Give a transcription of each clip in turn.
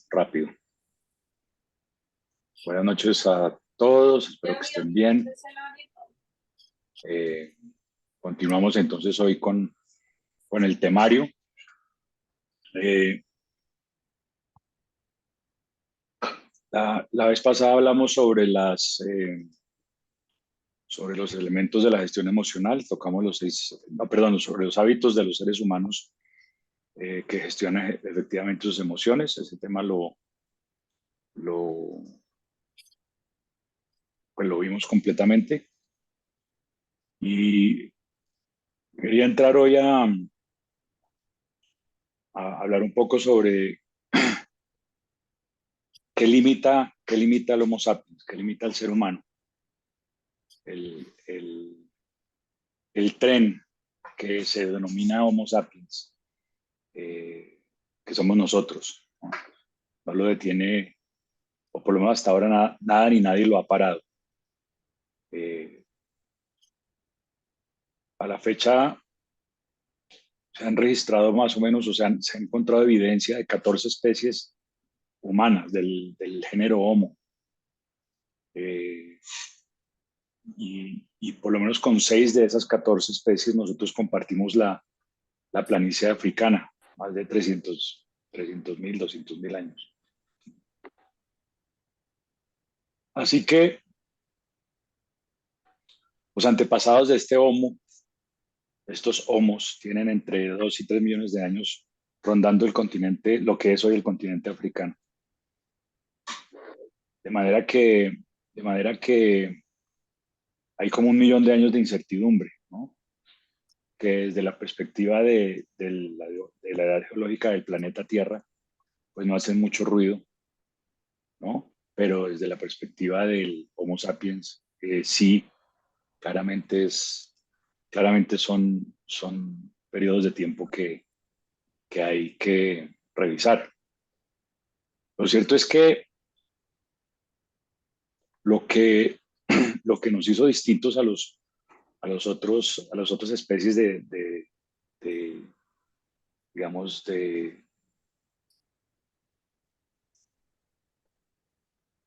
rápido. Buenas noches a todos, espero que estén bien. Continuamos entonces hoy con el temario. La vez pasada hablamos sobre sobre los elementos de la gestión emocional, tocamos sobre los hábitos de los seres humanos que gestionan efectivamente sus emociones. Ese tema lo, pues lo vimos completamente. Y quería entrar hoy a hablar un poco sobre qué limita al Homo sapiens, qué limita al ser humano. El tren que se denomina Homo sapiens, que somos nosotros, ¿no? No lo detiene, o por lo menos hasta ahora nada ni nadie lo ha parado. A la fecha se han registrado más o menos, se ha encontrado evidencia de 14 especies humanas del género Homo. Y por lo menos con 6 de esas 14 especies nosotros compartimos la planicie africana, más de 300.000, 200.000 años. Así que los antepasados de este Homo, estos Homos, tienen entre 2 y 3 millones de años rondando el continente, lo que es hoy el continente africano. De manera que hay como 1 millón de años de incertidumbre, ¿no? Que desde la perspectiva de la edad geológica del planeta Tierra, pues no hacen mucho ruido, ¿no? Pero desde la perspectiva del Homo sapiens, sí, claramente son periodos de tiempo que hay que revisar. Lo cierto es que lo que, lo que nos hizo distintos a las otras especies de, digamos, de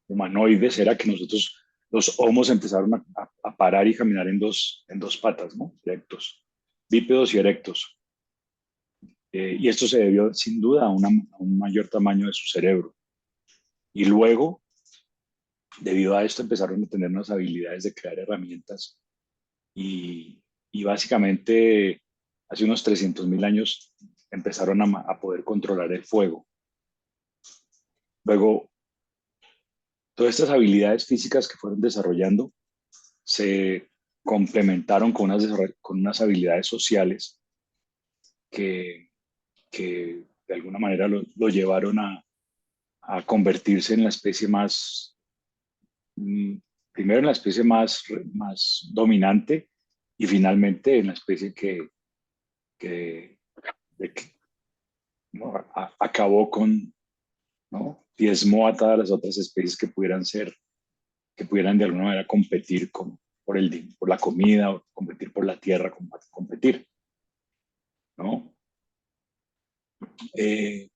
humanoides era que nosotros, los homos, empezaron a parar y caminar en dos patas, ¿no? Erectos, bípedos y erectos. Y esto se debió sin duda a un mayor tamaño de su cerebro. Y luego, debido a esto, empezaron a tener unas habilidades de crear herramientas y básicamente hace unos 300.000 años empezaron a poder controlar el fuego. Luego, todas estas habilidades físicas que fueron desarrollando se complementaron con unas habilidades sociales que, que de alguna manera lo llevaron a convertirse en la especie más, primero en la especie más dominante y finalmente en la especie que, que ¿no? Acabó con, ¿no? Diezmó a todas las otras especies que pudieran de alguna manera competir por la comida, o competir por la tierra, competir, ¿no? Eh,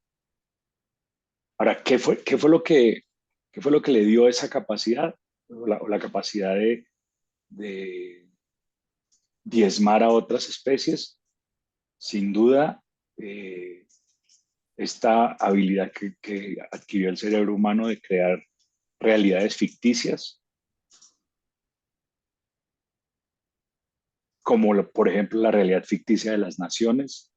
Ahora, qué fue lo que le dio esa capacidad, o la capacidad de diezmar a otras especies? Sin duda, eh, esta habilidad que adquirió el cerebro humano de crear realidades ficticias, como por ejemplo la realidad ficticia de las naciones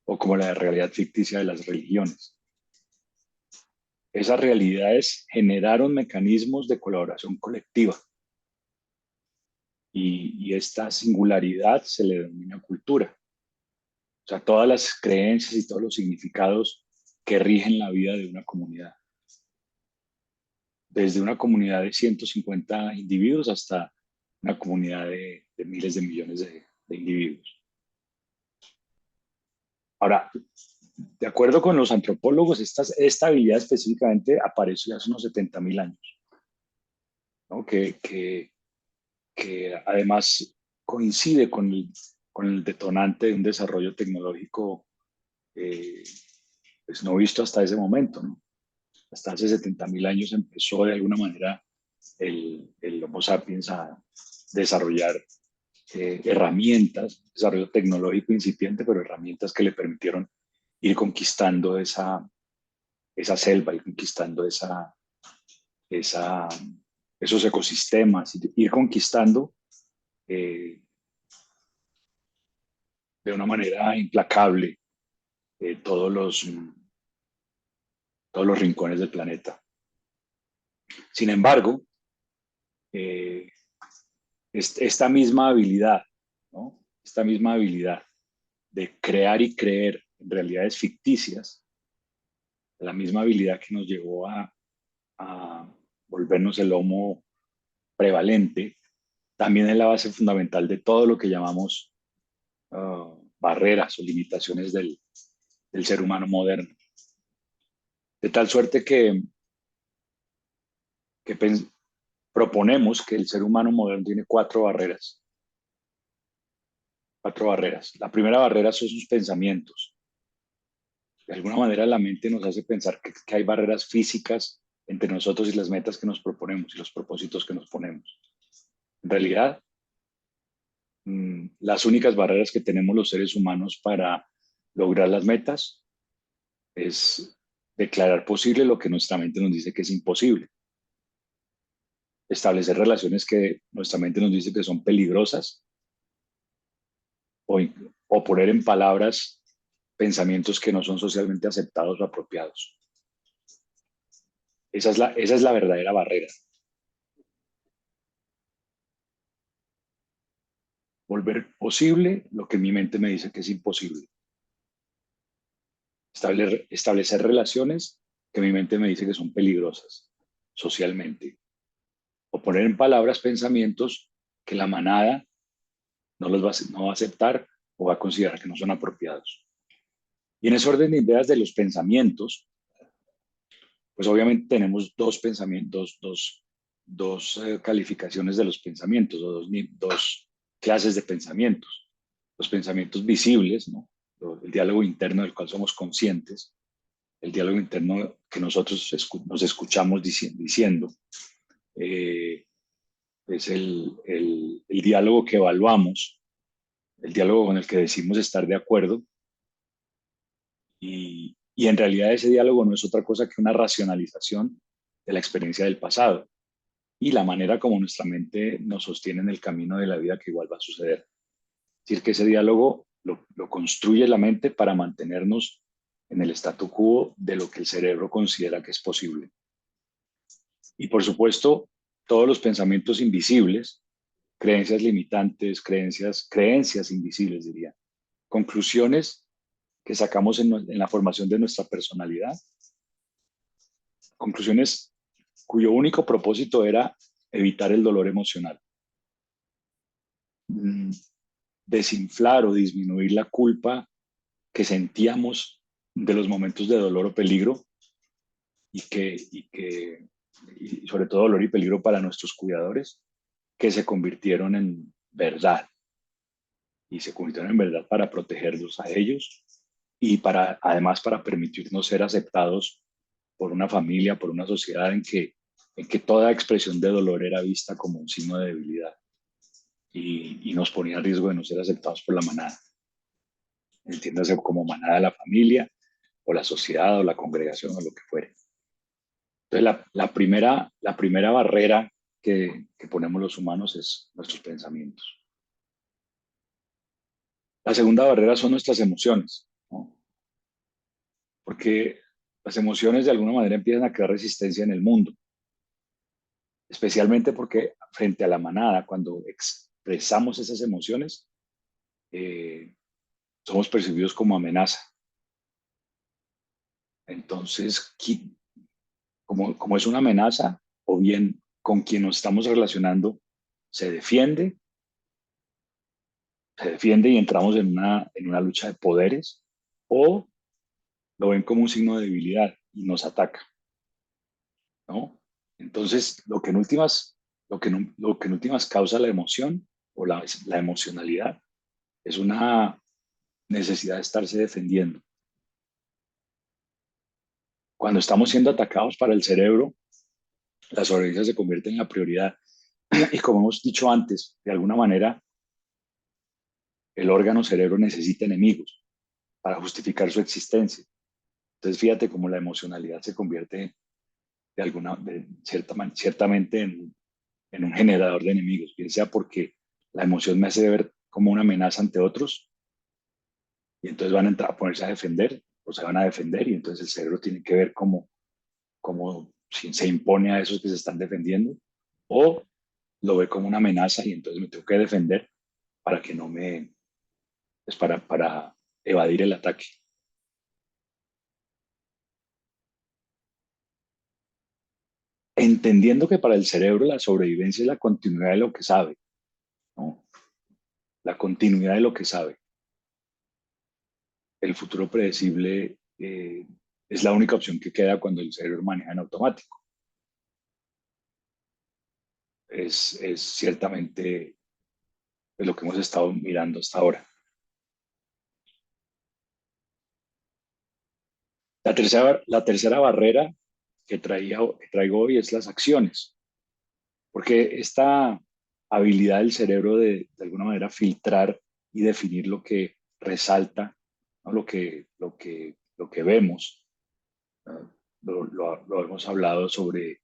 o como la realidad ficticia de las religiones. Esas realidades generaron mecanismos de colaboración colectiva y esta singularidad se le denomina cultura. O sea, todas las creencias y todos los significados que rigen la vida de una comunidad. Desde una comunidad de 150 individuos hasta una comunidad de miles de millones de individuos. Ahora, de acuerdo con los antropólogos, esta habilidad específicamente apareció hace unos 70.000 años, ¿no? Que además coincide con el detonante de un desarrollo tecnológico pues no visto hasta ese momento, ¿no? hasta hace 70.000 años empezó de alguna manera el Homo sapiens a desarrollar herramientas, desarrollo tecnológico incipiente, pero herramientas que le permitieron ir conquistando esa selva, ir conquistando esa, esos ecosistemas, ir conquistando eh, de una manera implacable eh, todos los, todos los rincones del planeta. Sin embargo, eh, esta misma habilidad, ¿no? Esta misma habilidad de crear y creer en realidades ficticias, la misma habilidad que nos llevó a volvernos el homo prevalente, también es la base fundamental de todo lo que llamamos barreras o limitaciones del ser humano moderno. De tal suerte que proponemos que el ser humano moderno tiene cuatro barreras. Cuatro barreras. La primera barrera son sus pensamientos. De alguna manera la mente nos hace pensar que hay barreras físicas entre nosotros y las metas que nos proponemos y los propósitos que nos ponemos. En realidad, las únicas barreras que tenemos los seres humanos para lograr las metas es declarar posible lo que nuestra mente nos dice que es imposible. Establecer relaciones que nuestra mente nos dice que son peligrosas o, o poner en palabras pensamientos que no son socialmente aceptados o apropiados. Esa es la verdadera barrera. Volver posible lo que mi mente me dice que es imposible. Establecer relaciones que mi mente me dice que son peligrosas socialmente. O poner en palabras pensamientos que la manada no va a aceptar o va a considerar que no son apropiados. Y en ese orden de ideas de los pensamientos, pues obviamente tenemos dos pensamientos, dos calificaciones de los pensamientos, o dos clases de pensamientos. Los pensamientos visibles, ¿no? El diálogo interno del cual somos conscientes, el diálogo interno que nosotros nos escuchamos diciendo, eh, es el diálogo que evaluamos, el diálogo con el que decimos estar de acuerdo, y en realidad ese diálogo no es otra cosa que una racionalización de la experiencia del pasado y la manera como nuestra mente nos sostiene en el camino de la vida que igual va a suceder. Es decir, que ese diálogo lo construye la mente para mantenernos en el statu quo de lo que el cerebro considera que es posible. Y por supuesto, todos los pensamientos invisibles, creencias limitantes, creencias invisibles, diría, conclusiones que sacamos en la formación de nuestra personalidad, conclusiones cuyo único propósito era evitar el dolor emocional, desinflar o disminuir la culpa que sentíamos de los momentos de dolor o peligro y sobre todo dolor y peligro para nuestros cuidadores, que se convirtieron en verdad y se convirtieron en verdad para protegerlos a ellos y además para permitirnos ser aceptados por una familia, por una sociedad en que toda expresión de dolor era vista como un signo de debilidad y nos ponía a riesgo de no ser aceptados por la manada. Entiéndase como manada de la familia o la sociedad o la congregación o lo que fuere. Entonces, la primera barrera que ponemos los humanos es nuestros pensamientos. La segunda barrera son nuestras emociones, ¿no? Porque las emociones de alguna manera empiezan a crear resistencia en el mundo, especialmente porque frente a la manada, cuando expresamos esas emociones, eh, somos percibidos como amenaza. Entonces, como es una amenaza, o bien con quien nos estamos relacionando se defiende, se defiende y entramos en una lucha de poderes, o lo ven como un signo de debilidad y nos ataca, ¿no? Entonces, lo que en últimas causa la emoción o la emocionalidad es una necesidad de estarse defendiendo. Cuando estamos siendo atacados para el cerebro, la sobrevivencia se convierte en la prioridad. Y como hemos dicho antes, de alguna manera, el órgano cerebro necesita enemigos para justificar su existencia. Entonces, fíjate cómo la emocionalidad se convierte ciertamente en un generador de enemigos, bien sea porque la emoción me hace ver como una amenaza ante otros y entonces van a entrar a ponerse a defender o se van a defender y entonces el cerebro tiene que ver cómo si se impone a esos que se están defendiendo o lo ve como una amenaza y entonces me tengo que defender para que no me, pues para evadir el ataque. Entendiendo que para el cerebro la sobrevivencia es la continuidad de lo que sabe, ¿no? La continuidad de lo que sabe. El futuro predecible es la única opción que queda cuando el cerebro maneja en automático. Es ciertamente lo que hemos estado mirando hasta ahora. La tercera barrera que traigo hoy es las acciones, porque esta habilidad del cerebro de alguna manera filtrar y definir lo que resalta, ¿no? Lo que vemos, ¿no? Lo hemos hablado sobre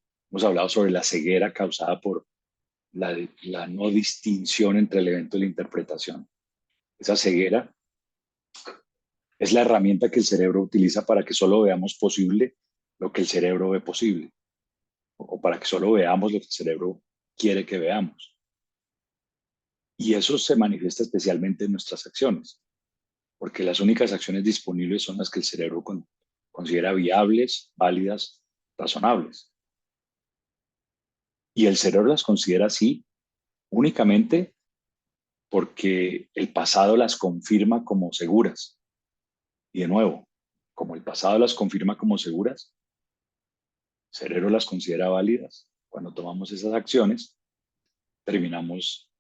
la ceguera causada por la no distinción entre el evento y la interpretación. Esa ceguera es la herramienta que el cerebro utiliza para que solo veamos posible lo que el cerebro ve posible, o para que solo veamos lo que el cerebro quiere que veamos. Y eso se manifiesta especialmente en nuestras acciones, porque las únicas acciones disponibles son las que el cerebro considera viables, válidas, razonables. Y el cerebro las considera así únicamente porque el pasado las confirma como seguras. Y de nuevo, como el pasado las confirma como seguras, el cerebro las considera válidas. Cuando tomamos esas acciones, terminamos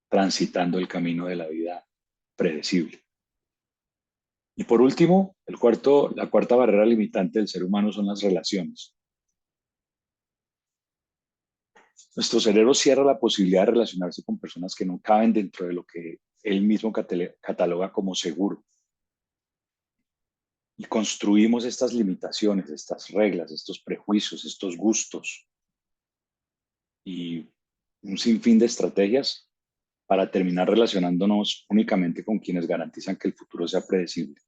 transitando el camino de la vida predecible. Y por último, la cuarta barrera limitante del ser humano son las relaciones. Nuestro cerebro cierra la posibilidad de relacionarse con personas que no caben dentro de lo que él mismo cataloga como seguro. Y construimos estas limitaciones, estas reglas, estos prejuicios, estos gustos y un sinfín de estrategias para terminar relacionándonos únicamente con quienes garantizan que el futuro sea predecible.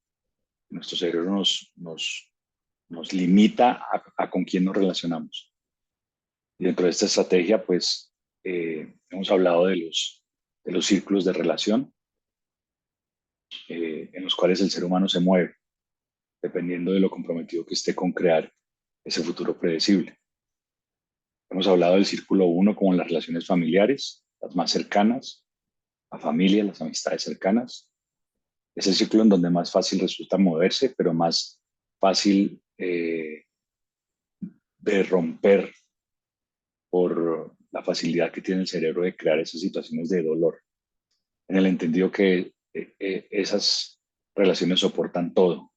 Nuestro cerebro nos limita a con quién nos relacionamos. Y dentro de esta estrategia, pues, hemos hablado de los círculos de relación en los cuales el ser humano se mueve, dependiendo de lo comprometido que esté con crear ese futuro predecible. Hemos hablado del círculo 1 como las relaciones familiares, las más cercanas, la familia, las amistades cercanas. Es el círculo en donde más fácil resulta moverse, pero más fácil de romper por la facilidad que tiene el cerebro de crear esas situaciones de dolor, en el entendido que esas relaciones soportan todo.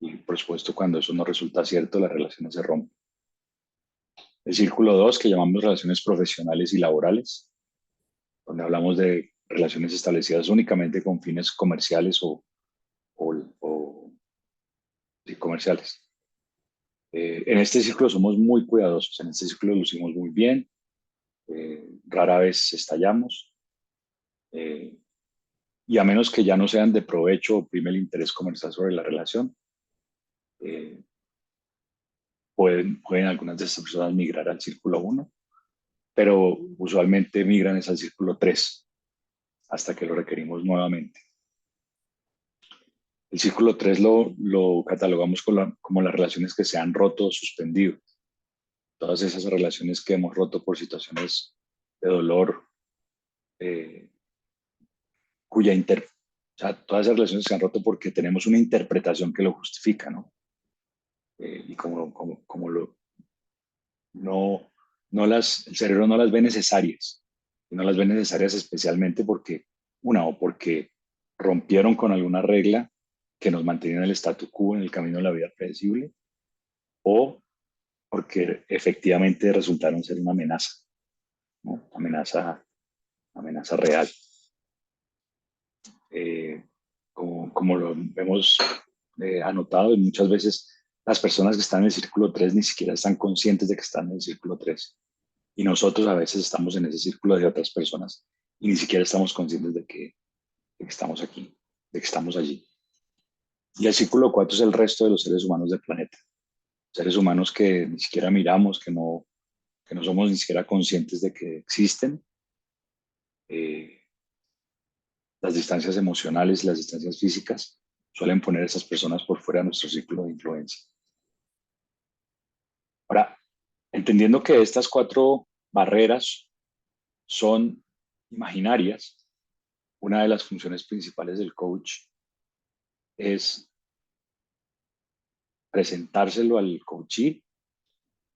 Y por supuesto, cuando eso no resulta cierto, las relaciones se rompen. El círculo 2 que llamamos relaciones profesionales y laborales, donde hablamos de relaciones establecidas únicamente con fines comerciales o, o sí, comerciales. En este círculo somos muy cuidadosos, en este círculo lo hicimos muy bien, rara vez estallamos, eh, y a menos que ya no sean de provecho o prime el interés comercial sobre la relación, eh, pueden algunas de estas personas migrar al círculo 1, pero usualmente migran es al círculo 3 hasta que lo requerimos nuevamente. El círculo 3 lo catalogamos como las relaciones que se han roto o suspendido. Todas esas relaciones que hemos roto por situaciones de dolor, eh, o sea, todas esas relaciones se han roto porque tenemos una interpretación que lo justifica, ¿no? Y no, el cerebro no las ve necesarias, y no las ve necesarias especialmente o porque rompieron con alguna regla que nos mantenía en el statu quo, en el camino de la vida predecible, o porque efectivamente resultaron ser una amenaza, ¿no? Amenaza real. Eh, como lo hemos anotado, y muchas veces las personas que están en el círculo 3 ni siquiera están conscientes de que están en el círculo 3. Y nosotros a veces estamos en ese círculo de otras personas y ni siquiera estamos conscientes de que estamos aquí, de que estamos allí. Y el círculo 4 es el resto de los seres humanos del planeta. Seres humanos que ni siquiera miramos, que no somos ni siquiera conscientes de que existen. Eh, las distancias emocionales y las distancias físicas suelen poner a esas personas por fuera de nuestro círculo de influencia. Ahora, entendiendo que estas 4 barreras son imaginarias, una de las funciones principales del coach es presentárselo al coachee,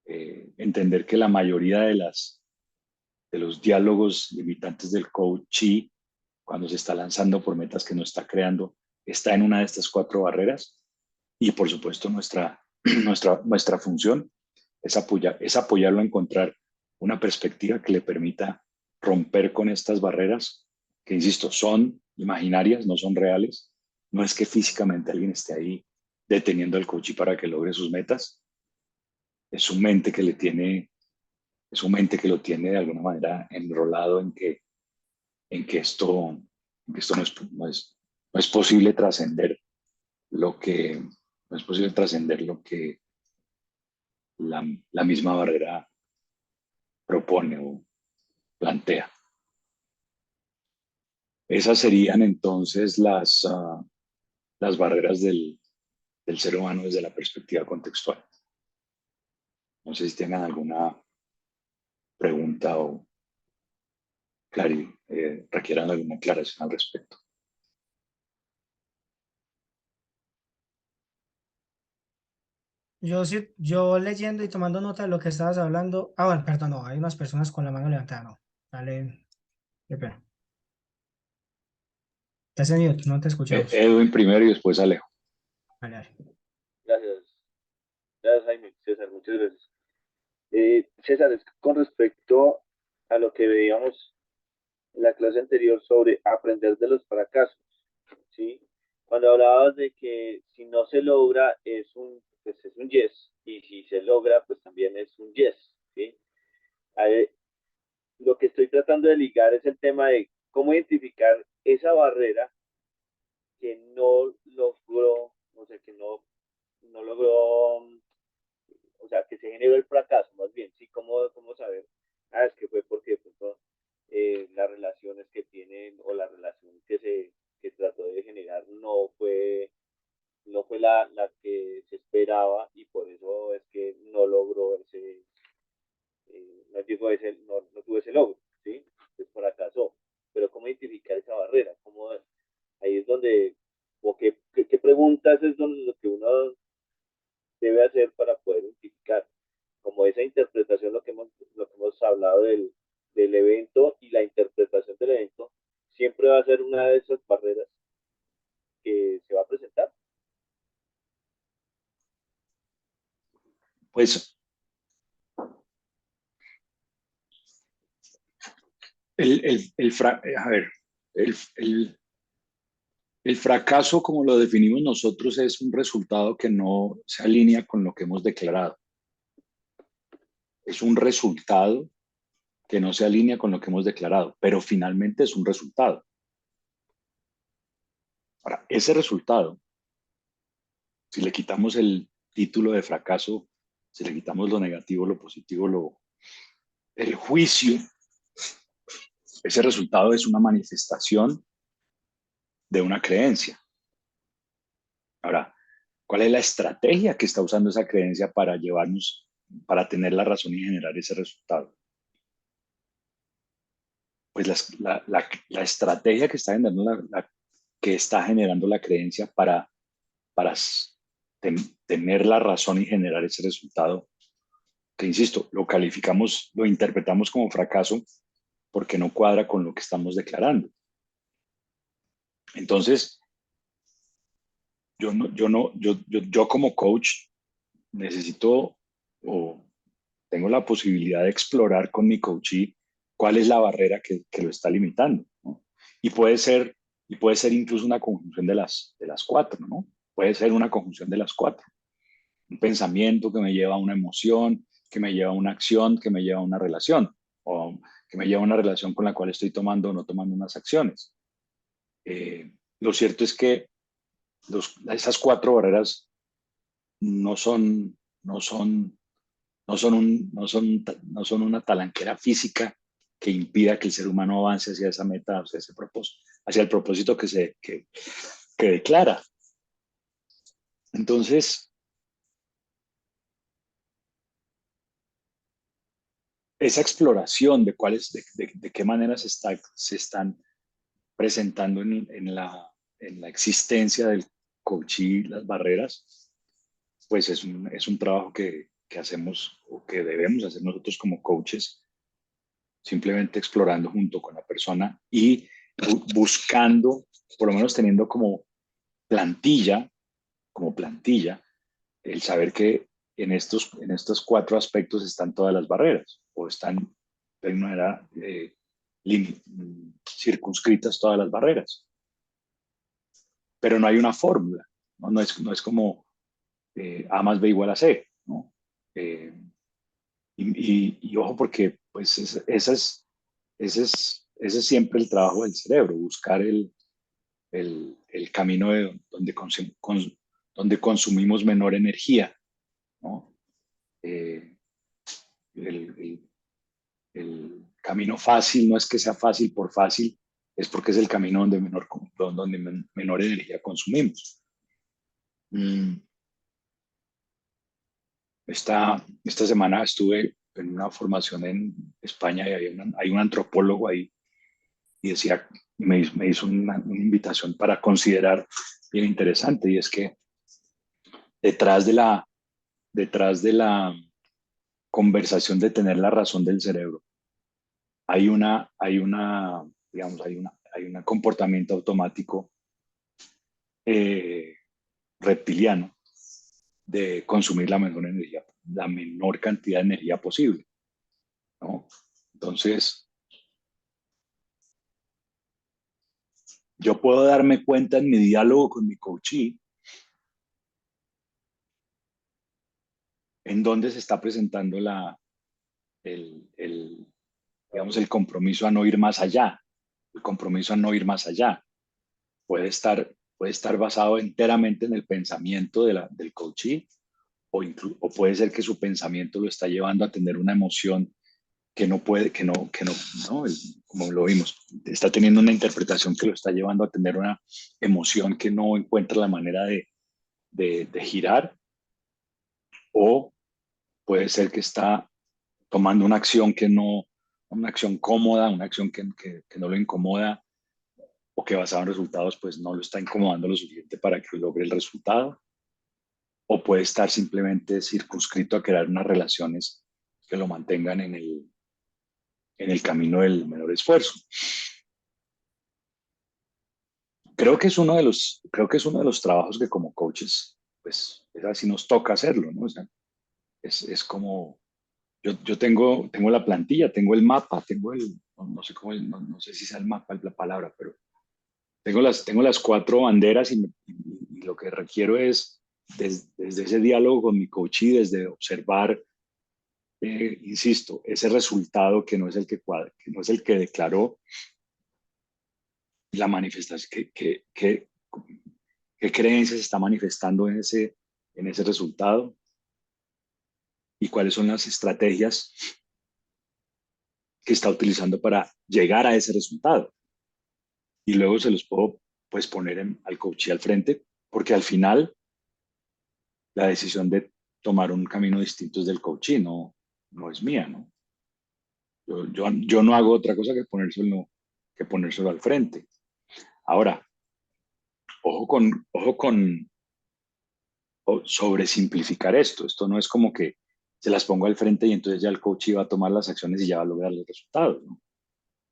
entender que la mayoría de los diálogos limitantes del coachee, cuando se está lanzando por metas que no está creando, está en una de estas 4 barreras. Y por supuesto nuestra función es apoyarlo a encontrar una perspectiva que le permita romper con estas barreras, que insisto, son imaginarias, no son reales. No es que físicamente alguien esté ahí deteniendo al coach para que logre sus metas. Es su mente que le tiene, es su mente que lo tiene de alguna manera enrolado en que esto no es posible trascender lo que, no es posible trascender lo que la misma barrera propone o plantea. Esas serían entonces las barreras del ser humano desde la perspectiva contextual. No sé si tengan alguna pregunta o requieran alguna aclaración al respecto. Yo sí, yo leyendo y tomando nota de lo que estabas hablando. Ah, bueno, perdón, no, hay unas personas con la mano levantada, no. Dale, qué pena. Estás en mute, no te escuchamos. Edwin primero y después Alejo. Vale, dale. Gracias, gracias Jaime, César, muchas gracias. César, es que con respecto a lo que veíamos en la clase anterior sobre aprender de los fracasos, ¿sí? Cuando hablabas de que si no se logra pues es un yes, y si se logra, pues también es un yes, ¿sí? Ahí, lo que estoy tratando de ligar es el tema de cómo identificar esa barrera que no logró, o sea, que no logró, o sea, que se generó el fracaso, más bien, ¿sí? ¿Cómo saber? Ah, es que fue porque de pronto las relaciones que tienen o la relación que trató de generar no fue la que se esperaba y por eso es que no logró no tuvo ese logro, ¿sí? Entonces fracasó. Pero ¿cómo identificar esa barrera? Ahí es donde, o qué preguntas es donde lo que uno debe hacer para poder identificar como esa interpretación, lo que hemos hablado del evento y la interpretación del evento, siempre va a ser una de esas barreras que se va a presentar. Pues a ver, el, el, el fracaso, como lo definimos nosotros, es un resultado que no se alinea con lo que hemos declarado. Es un resultado que no se alinea con lo que hemos declarado, pero finalmente es un resultado. Ahora, ese resultado, si le quitamos el título de fracaso, si le quitamos lo negativo, lo positivo, el juicio, ese resultado es una manifestación de una creencia. Ahora, ¿cuál es la estrategia que está usando esa creencia para para tener la razón y generar ese resultado? Pues la estrategia que que está generando la creencia para tener la razón y generar ese resultado, que insisto, lo interpretamos como fracaso porque no cuadra con lo que estamos declarando. Entonces, yo como coach necesito o tengo la posibilidad de explorar con mi coachee cuál es la barrera que lo está limitando, ¿no? Y puede ser incluso una conjunción de las cuatro, ¿no? Puede ser una conjunción de las cuatro. Un pensamiento que me lleva a una emoción, que me lleva a una acción, que me lleva a una relación, o que me lleva a una relación con la cual estoy tomando o no tomando unas acciones. Lo cierto es que esas cuatro barreras no son, no son, no son una talanquera física que impida que el ser humano avance hacia esa meta, hacia ese propósito, hacia el propósito que declara. Entonces, esa exploración de cuáles, de qué maneras se están presentando en la existencia del coaching, las barreras, pues es un trabajo que hacemos o que debemos hacer nosotros como coaches, simplemente explorando junto con la persona y buscando, por lo menos teniendo plantilla, como plantilla, el saber que en estos cuatro aspectos están todas las barreras o están de una manera circunscritas todas las barreras. Pero no hay una fórmula, ¿no? No es como A más B igual a C, ¿no? Eh, y ojo porque pues ese es siempre el trabajo del cerebro, buscar el camino de donde consumimos menor energía, ¿no? Eh, el, el camino fácil no es que sea fácil por fácil, es porque es el camino donde menor energía consumimos. Esta semana estuve en una formación en España y hay un antropólogo ahí y decía, me hizo una invitación para considerar bien interesante, y es que detrás detrás de la conversación de tener la razón del cerebro, digamos, hay un comportamiento automático eh, reptiliano de consumir la menor cantidad de energía posible, ¿no? Entonces, yo puedo darme cuenta en mi diálogo con mi coachee en dónde se está presentando el, el, digamos, el compromiso a no ir más allá. El compromiso a no ir más allá puede estar basado enteramente en el pensamiento del coachee o puede ser que su pensamiento lo está llevando a tener una emoción que no puede, no, como lo vimos, está teniendo una interpretación que lo está llevando a tener una emoción que no encuentra la manera de girar, o puede ser que está tomando una acción una acción cómoda, una acción que no lo incomoda, o que basado en resultados pues no lo está incomodando lo suficiente para que logre el resultado, o puede estar simplemente circunscrito a crear unas relaciones que lo mantengan en el camino del menor esfuerzo. Creo que es uno de los trabajos que como coaches, pues es así nos toca hacerlo, ¿no? O sea, es como, tengo la plantilla, tengo el mapa, no sé cómo, no sé si sea el mapa la palabra, pero tengo las cuatro banderas y lo que requiero es, desde ese diálogo con mi coach y desde observar, insisto, ese resultado que no es el que cuadra, que no es el que declaró, la manifestación, qué creencias se está manifestando en ese resultado y cuáles son las estrategias que está utilizando para llegar a ese resultado. Y luego se los puedo pues poner al coach al frente, porque al final la decisión de tomar un camino distinto es del coach, no es mía, ¿no? Yo no hago otra cosa que ponérselo al frente. Ahora, ojo con sobresimplificar esto. Esto no es como que se las pongo al frente y entonces ya el coach va a tomar las acciones y ya va a lograr los resultados, ¿no?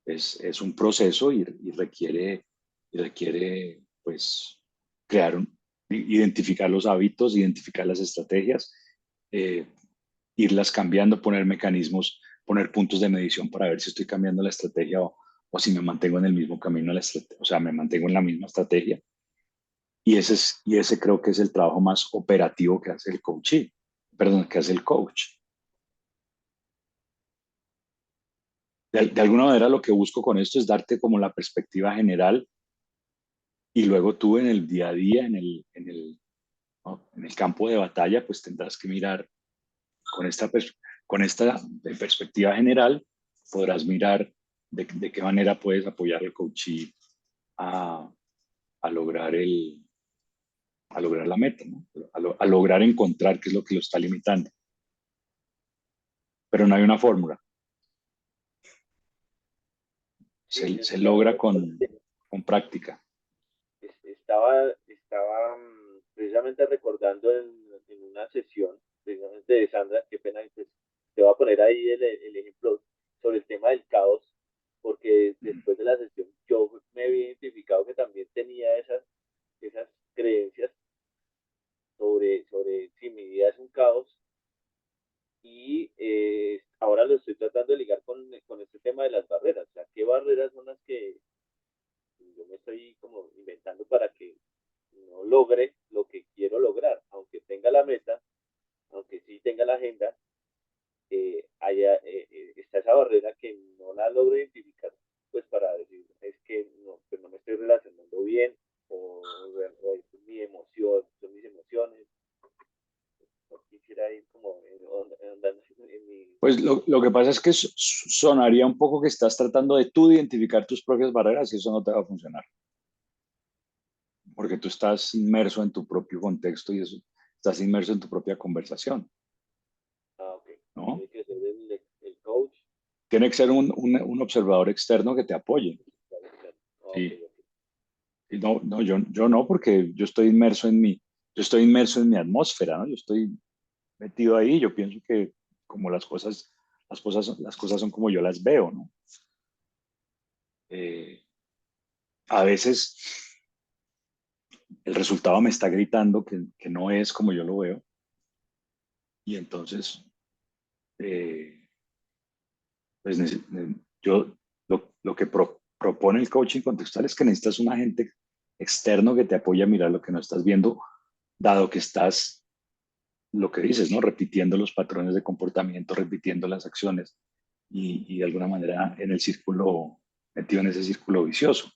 Es un proceso y requiere pues, identificar los hábitos, identificar las estrategias irlas cambiando, poner mecanismos, poner puntos de medición para ver si estoy cambiando la estrategia o si me mantengo en el mismo camino, o sea, me mantengo en la misma estrategia. Y ese creo que es el trabajo más operativo que hace el coach, perdón, que hace el coach. De alguna manera lo que busco con esto es darte como la perspectiva general y luego tú en el día a día, ¿no? En el campo de batalla, pues tendrás que mirar con con esta perspectiva general, podrás mirar de qué manera puedes apoyar al coachee a, a lograr a lograr la meta, ¿no? A lograr encontrar qué es lo que lo está limitando. Pero no hay una fórmula. Se logra con práctica. Estaba precisamente recordando en una sesión, precisamente de Sandra, qué pena, pues, te voy a poner ahí el ejemplo sobre el tema del caos, porque después de la sesión yo me había identificado que también tenía esas creencias sobre si mi vida es un caos y ahora lo estoy tratando de ligar con este tema de las barreras, o sea, qué barreras son las que yo me estoy como inventando para que no logre lo que quiero lograr, aunque tenga la meta, aunque sí tenga la agenda, está esa barrera que no la logro identificar, pues para decir, es que no, pues no me estoy relacionando bien, o es mi emoción, son mis emociones, no quisiera ir como en mi... Pues lo que pasa es que sonaría un poco que estás tratando de tú identificar tus propias barreras y eso no te va a funcionar. Porque tú estás inmerso en tu propio contexto y eso, estás inmerso en tu propia conversación, Ok. ¿no? Tiene que ser el coach. Tiene que ser un observador externo que te apoye. Ok, Sí. ok. Y no, yo no, porque yo estoy inmerso en mi atmósfera, ¿no? Yo estoy metido ahí, yo pienso que como las cosas son como yo las veo, ¿no? Eh, a veces el resultado me está gritando que no es como yo lo veo y entonces eh, pues yo lo que propone el coaching contextual es que necesitas un agente externo que te apoye a mirar lo que no estás viendo, dado que estás, lo que dices, ¿no? Repitiendo los patrones de comportamiento, repitiendo las acciones y de alguna manera en el círculo, metido en ese círculo vicioso.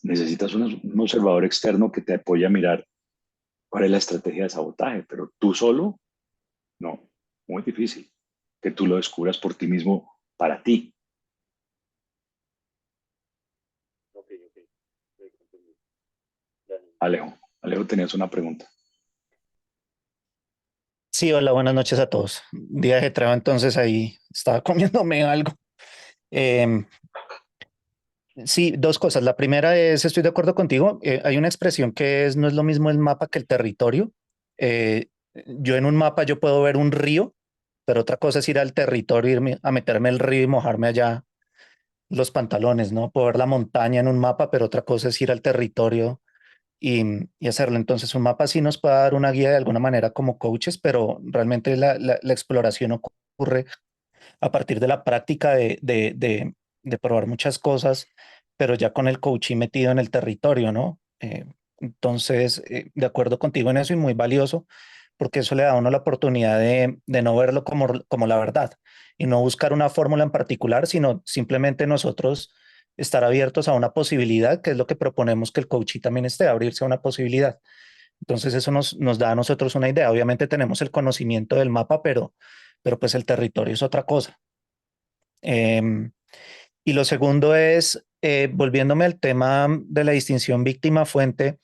Necesitas un observador externo que te apoye a mirar cuál es la estrategia de sabotaje, pero tú solo, no, muy difícil que tú lo descubras por ti mismo para ti. Ok, ok. Entendí. Dale. Alejo, tenías una pregunta. Sí, hola, buenas noches a todos. Día de trabajo, entonces ahí estaba comiéndome algo. Em, sí, dos cosas. La primera es, estoy de acuerdo contigo. Hay una expresión que es, no es lo mismo el mapa que el territorio. Yo en un mapa yo puedo ver un río, pero otra cosa es ir al territorio, irme a meterme el río y mojarme allá los pantalones, ¿no? Puedo ver la montaña en un mapa, pero otra cosa es ir al territorio y hacerlo. Entonces, un mapa sí nos puede dar una guía de alguna manera como coaches, pero realmente la exploración ocurre a partir de la práctica de probar muchas cosas, pero ya con el coaching metido en el territorio, ¿no? Entonces, de acuerdo contigo en eso y muy valioso, porque eso le da a uno la oportunidad de no verlo como la verdad y no buscar una fórmula en particular, sino simplemente nosotros estar abiertos a una posibilidad, que es lo que proponemos que el coaching también esté, abrirse a una posibilidad. Entonces eso nos da a nosotros una idea. Obviamente tenemos el conocimiento del mapa, pero pues el territorio es otra cosa. Em, y lo segundo es, volviéndome al tema de la distinción víctima-fuente,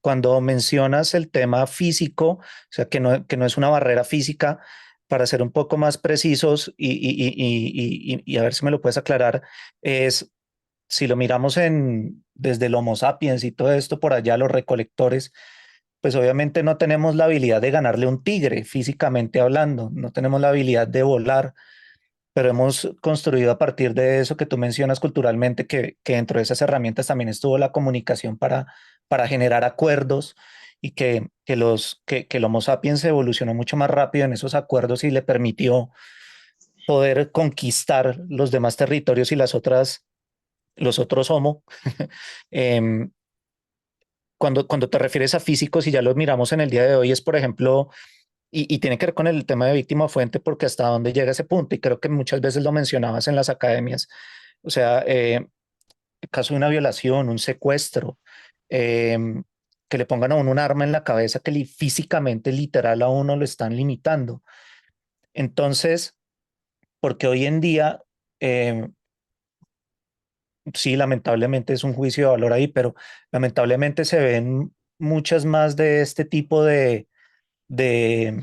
cuando mencionas el tema físico, o sea, que no es una barrera física, para ser un poco más precisos y a ver si me lo puedes aclarar, es si lo miramos desde el Homo sapiens y todo esto por allá, los recolectores, pues obviamente no tenemos la habilidad de ganarle un tigre físicamente hablando, no tenemos la habilidad de volar, pero hemos construido a partir de eso que tú mencionas culturalmente, que dentro de esas herramientas también estuvo la comunicación para generar acuerdos y que el Homo sapiens evolucionó mucho más rápido en esos acuerdos y le permitió poder conquistar los demás territorios y los otros Homo. Em, cuando te refieres a físicos y ya los miramos en el día de hoy, es por ejemplo, y tiene que ver con el tema de víctima fuente, porque hasta dónde llega ese punto, y creo que muchas veces lo mencionabas en las academias, o sea, el caso de una violación, un secuestro, que le pongan a uno un arma en la cabeza que físicamente, literal, a uno lo están limitando. Entonces, porque hoy en día, eh, sí, lamentablemente es un juicio de valor ahí, pero lamentablemente se ven muchas más de este tipo de, de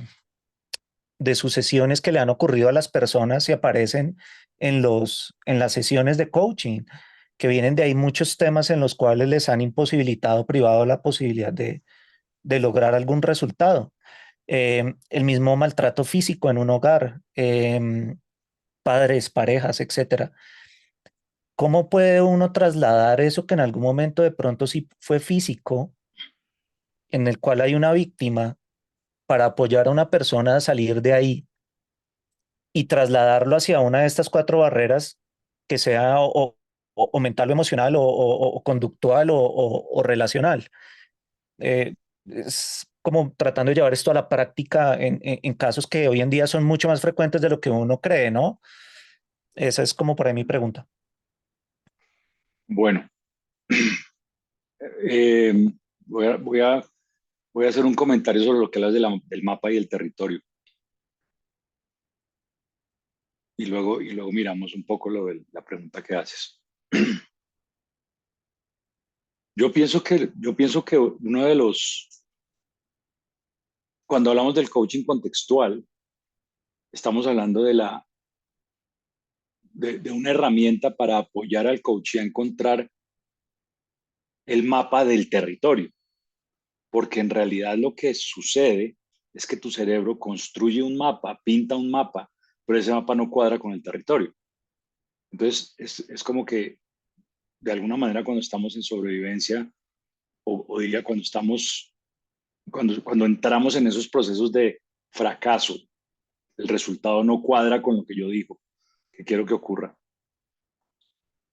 sucesiones que le han ocurrido a las personas y aparecen en las sesiones de coaching, que vienen de ahí muchos temas en los cuales les han imposibilitado, privado la posibilidad de lograr algún resultado. El mismo maltrato físico en un hogar, padres, parejas, etcétera. ¿Cómo puede uno trasladar eso que en algún momento de pronto sí fue físico, en el cual hay una víctima, para apoyar a una persona a salir de ahí y trasladarlo hacia una de estas cuatro barreras, que sea o mental o emocional o conductual o relacional? Es como tratando de llevar esto a la práctica en casos que hoy en día son mucho más frecuentes de lo que uno cree, ¿no? Esa es como por ahí mi pregunta. Bueno, eh, voy a, voy a, voy a hacer un comentario sobre lo que hablas del mapa y el territorio. Y luego miramos un poco la pregunta que haces. Yo pienso que uno de cuando hablamos del coaching contextual, estamos hablando de una herramienta para apoyar al coach a encontrar el mapa del territorio, porque en realidad lo que sucede es que tu cerebro construye un mapa, pinta un mapa, pero ese mapa no cuadra con el territorio. Entonces, es como que de alguna manera cuando estamos en sobrevivencia, o diría cuando entramos en esos procesos de fracaso, el resultado no cuadra con lo que yo digo, que quiero que ocurra.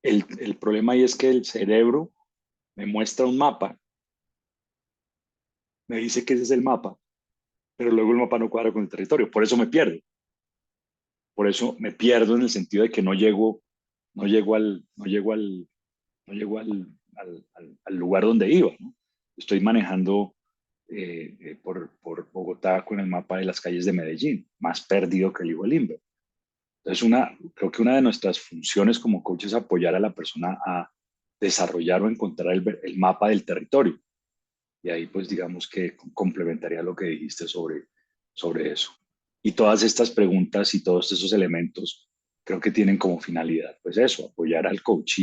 El problema ahí es que el cerebro me muestra un mapa, me dice que ese es el mapa, pero luego el mapa no cuadra con el territorio. Por eso me pierdo. Por eso me pierdo en el sentido de que no llego al lugar donde iba, ¿no? Estoy manejando por Bogotá con el mapa de las calles de Medellín, más perdido que el hijo del Limber. Entonces, creo que una de nuestras funciones como coach es apoyar a la persona a desarrollar o encontrar el mapa del territorio. Y ahí, pues, digamos que complementaría lo que dijiste sobre eso. Y todas estas preguntas y todos esos elementos creo que tienen como finalidad, pues eso, apoyar al coach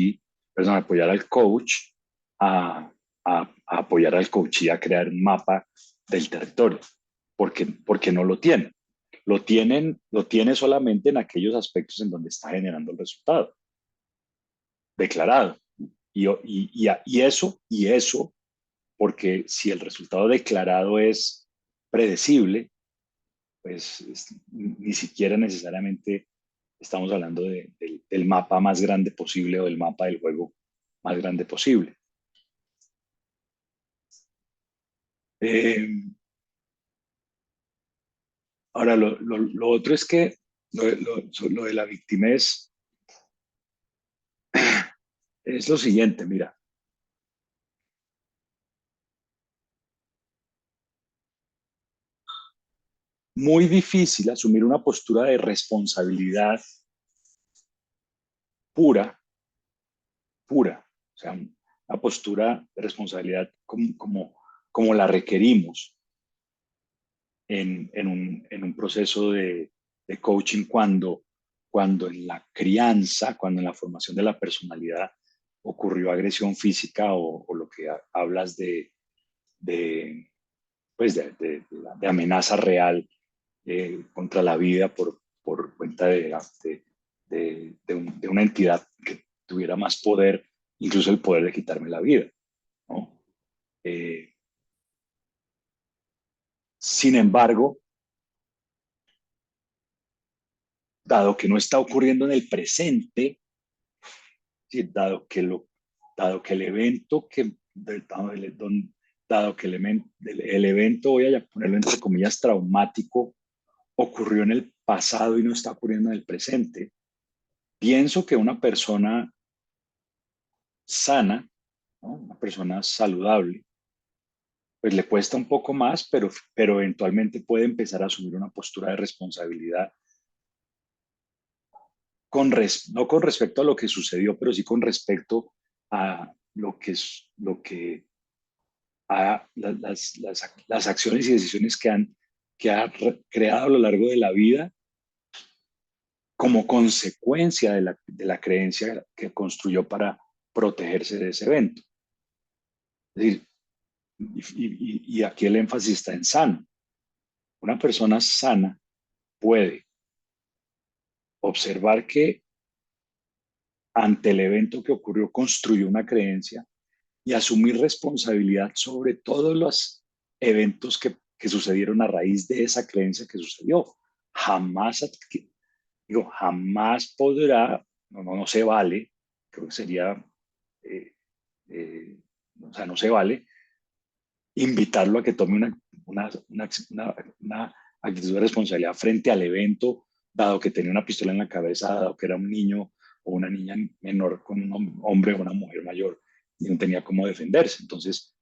a, a apoyar al coachee a crear un mapa del territorio, porque no lo tienen. Lo tiene solamente en aquellos aspectos en donde está generando el resultado declarado. Y eso, porque si el resultado declarado es predecible, pues ni siquiera necesariamente estamos hablando del mapa más grande posible o del mapa del juego más grande posible. Eh, Ahora, lo otro es que lo de la víctima es lo siguiente, mira, muy difícil asumir una postura de responsabilidad pura, pura, o sea, una postura de responsabilidad como la requerimos en un proceso de coaching cuando en la crianza, cuando en la formación de la personalidad ocurrió agresión física o lo que hablas de, pues de amenaza real contra la vida por cuenta de una entidad que tuviera más poder, incluso el poder de quitarme la vida, ¿no? Eh, Sin embargo, dado que no está ocurriendo en el presente, ¿sí? Dado que el evento dado que el evento, voy a ponerlo entre comillas, traumático, ocurrió en el pasado y no está ocurriendo en el presente, pienso que una persona sana, ¿no? Una persona saludable, pues le cuesta un poco más, pero eventualmente puede empezar a asumir una postura de responsabilidad no con respecto a lo que sucedió, pero sí con respecto a lo que a las acciones y decisiones que ha creado a lo largo de la vida como consecuencia de la creencia que construyó para protegerse de ese evento. Es decir, y aquí el énfasis está en sano. Una persona sana puede observar que ante el evento que ocurrió construyó una creencia y asumir responsabilidad sobre todos los eventos que sucedieron a raíz de esa creencia que sucedió. Jamás, jamás podrá, no se vale, creo que sería, eh, eh, o sea, no se vale invitarlo a que tome una actitud de responsabilidad frente al evento, dado que tenía una pistola en la cabeza, dado que era un niño o una niña menor con un hombre o una mujer mayor y no tenía cómo defenderse. Entonces,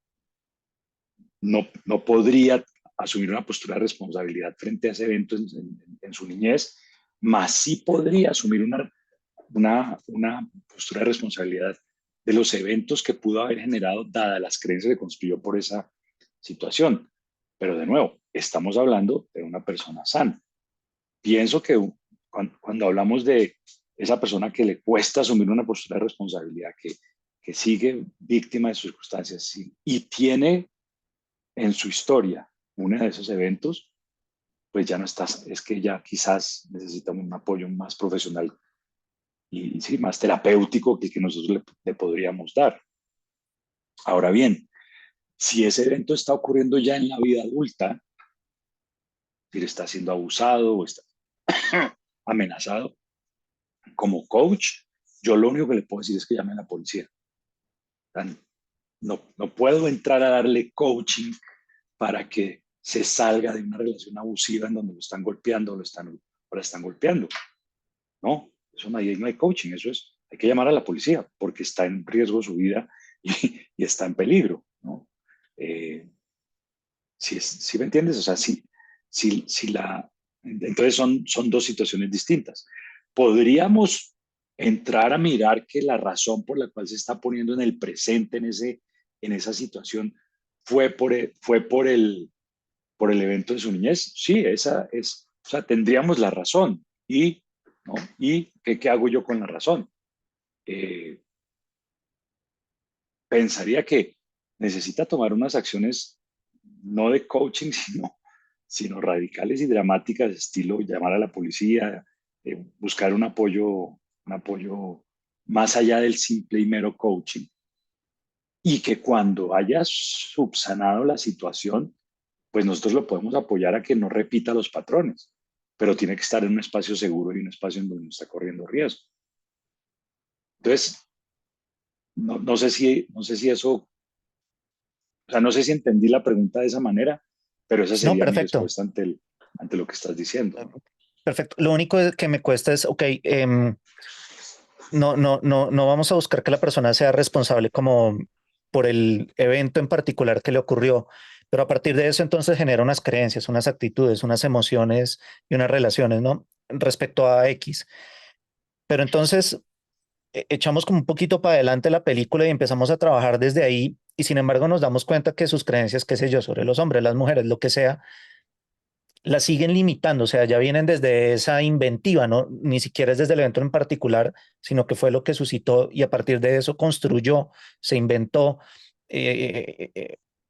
no podría asumir una postura de responsabilidad frente a ese evento en su niñez, más sí podría asumir una postura de responsabilidad de los eventos que pudo haber generado, dadas las creencias que construyó por esa situación. Pero de nuevo, estamos hablando de una persona sana. Pienso que cuando hablamos de esa persona que le cuesta asumir una postura de responsabilidad, que sigue víctima de sus circunstancias y tiene en su historia uno de esos eventos, pues ya no estás, es que ya quizás necesita un apoyo más profesional y sí, más terapéutico que nosotros le podríamos dar. Ahora bien, si ese evento está ocurriendo ya en la vida adulta, si está siendo abusado o está amenazado, como coach, yo lo único que le puedo decir es que llame a la policía. No puedo entrar a darle coaching para que se salga de una relación abusiva en donde lo están golpeando o lo están golpeando. No, eso no hay coaching, eso es, hay que llamar a la policía porque está en riesgo su vida y está en peligro, ¿no? Si me entiendes, o sea, entonces son dos situaciones distintas. Podríamos entrar a mirar que la razón por la cual se está poniendo en el presente en esa situación fue por el evento de su niñez. Sí, esa es, o sea, tendríamos la razón. ¿No? ¿Y qué hago yo con la razón? Pensaría que necesita tomar unas acciones no de coaching, sino radicales y dramáticas, estilo llamar a la policía, buscar un apoyo más allá del simple y mero coaching. Y que cuando haya subsanado la situación, pues nosotros lo podemos apoyar a que no repita los patrones, pero tiene que estar en un espacio seguro y un espacio en donde no está corriendo riesgo. Entonces, no sé si eso, o sea, no sé si entendí la pregunta de esa manera, pero esa No, sería mi perfecto. respuesta ante lo que estás diciendo, ¿no? Perfecto. Lo único que me cuesta es, ok, no vamos a buscar que la persona sea responsable como por el evento en particular que le ocurrió, pero a partir de eso entonces genera unas creencias, unas actitudes, unas emociones y unas relaciones, ¿no? Respecto a X. Pero entonces echamos como un poquito para adelante la película y empezamos a trabajar desde ahí y sin embargo nos damos cuenta que sus creencias, qué sé yo, sobre los hombres, las mujeres, lo que sea, la siguen limitando, o sea, ya vienen desde esa inventiva, ¿no? Ni siquiera es desde el evento en particular, sino que fue lo que suscitó y a partir de eso construyó, se inventó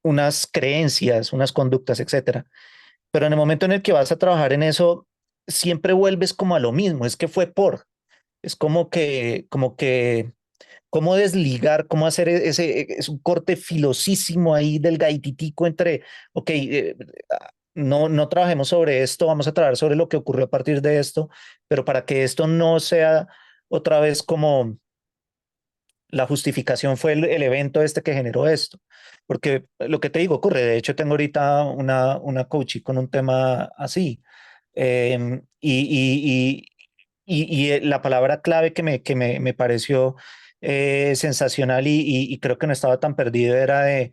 unas creencias, unas conductas, etcétera. Pero en el momento en el que vas a trabajar en eso, siempre vuelves como a lo mismo, es que fue es cómo desligar, cómo hacer es un corte filosísimo ahí del gaititico entre, ok, no trabajemos sobre esto, vamos a trabajar sobre lo que ocurrió a partir de esto, pero para que esto no sea otra vez como la justificación fue el evento este que generó esto. Porque lo que te digo ocurre, de hecho tengo ahorita una coaching con un tema así. Y la palabra clave me pareció sensacional y creo que no estaba tan perdido era de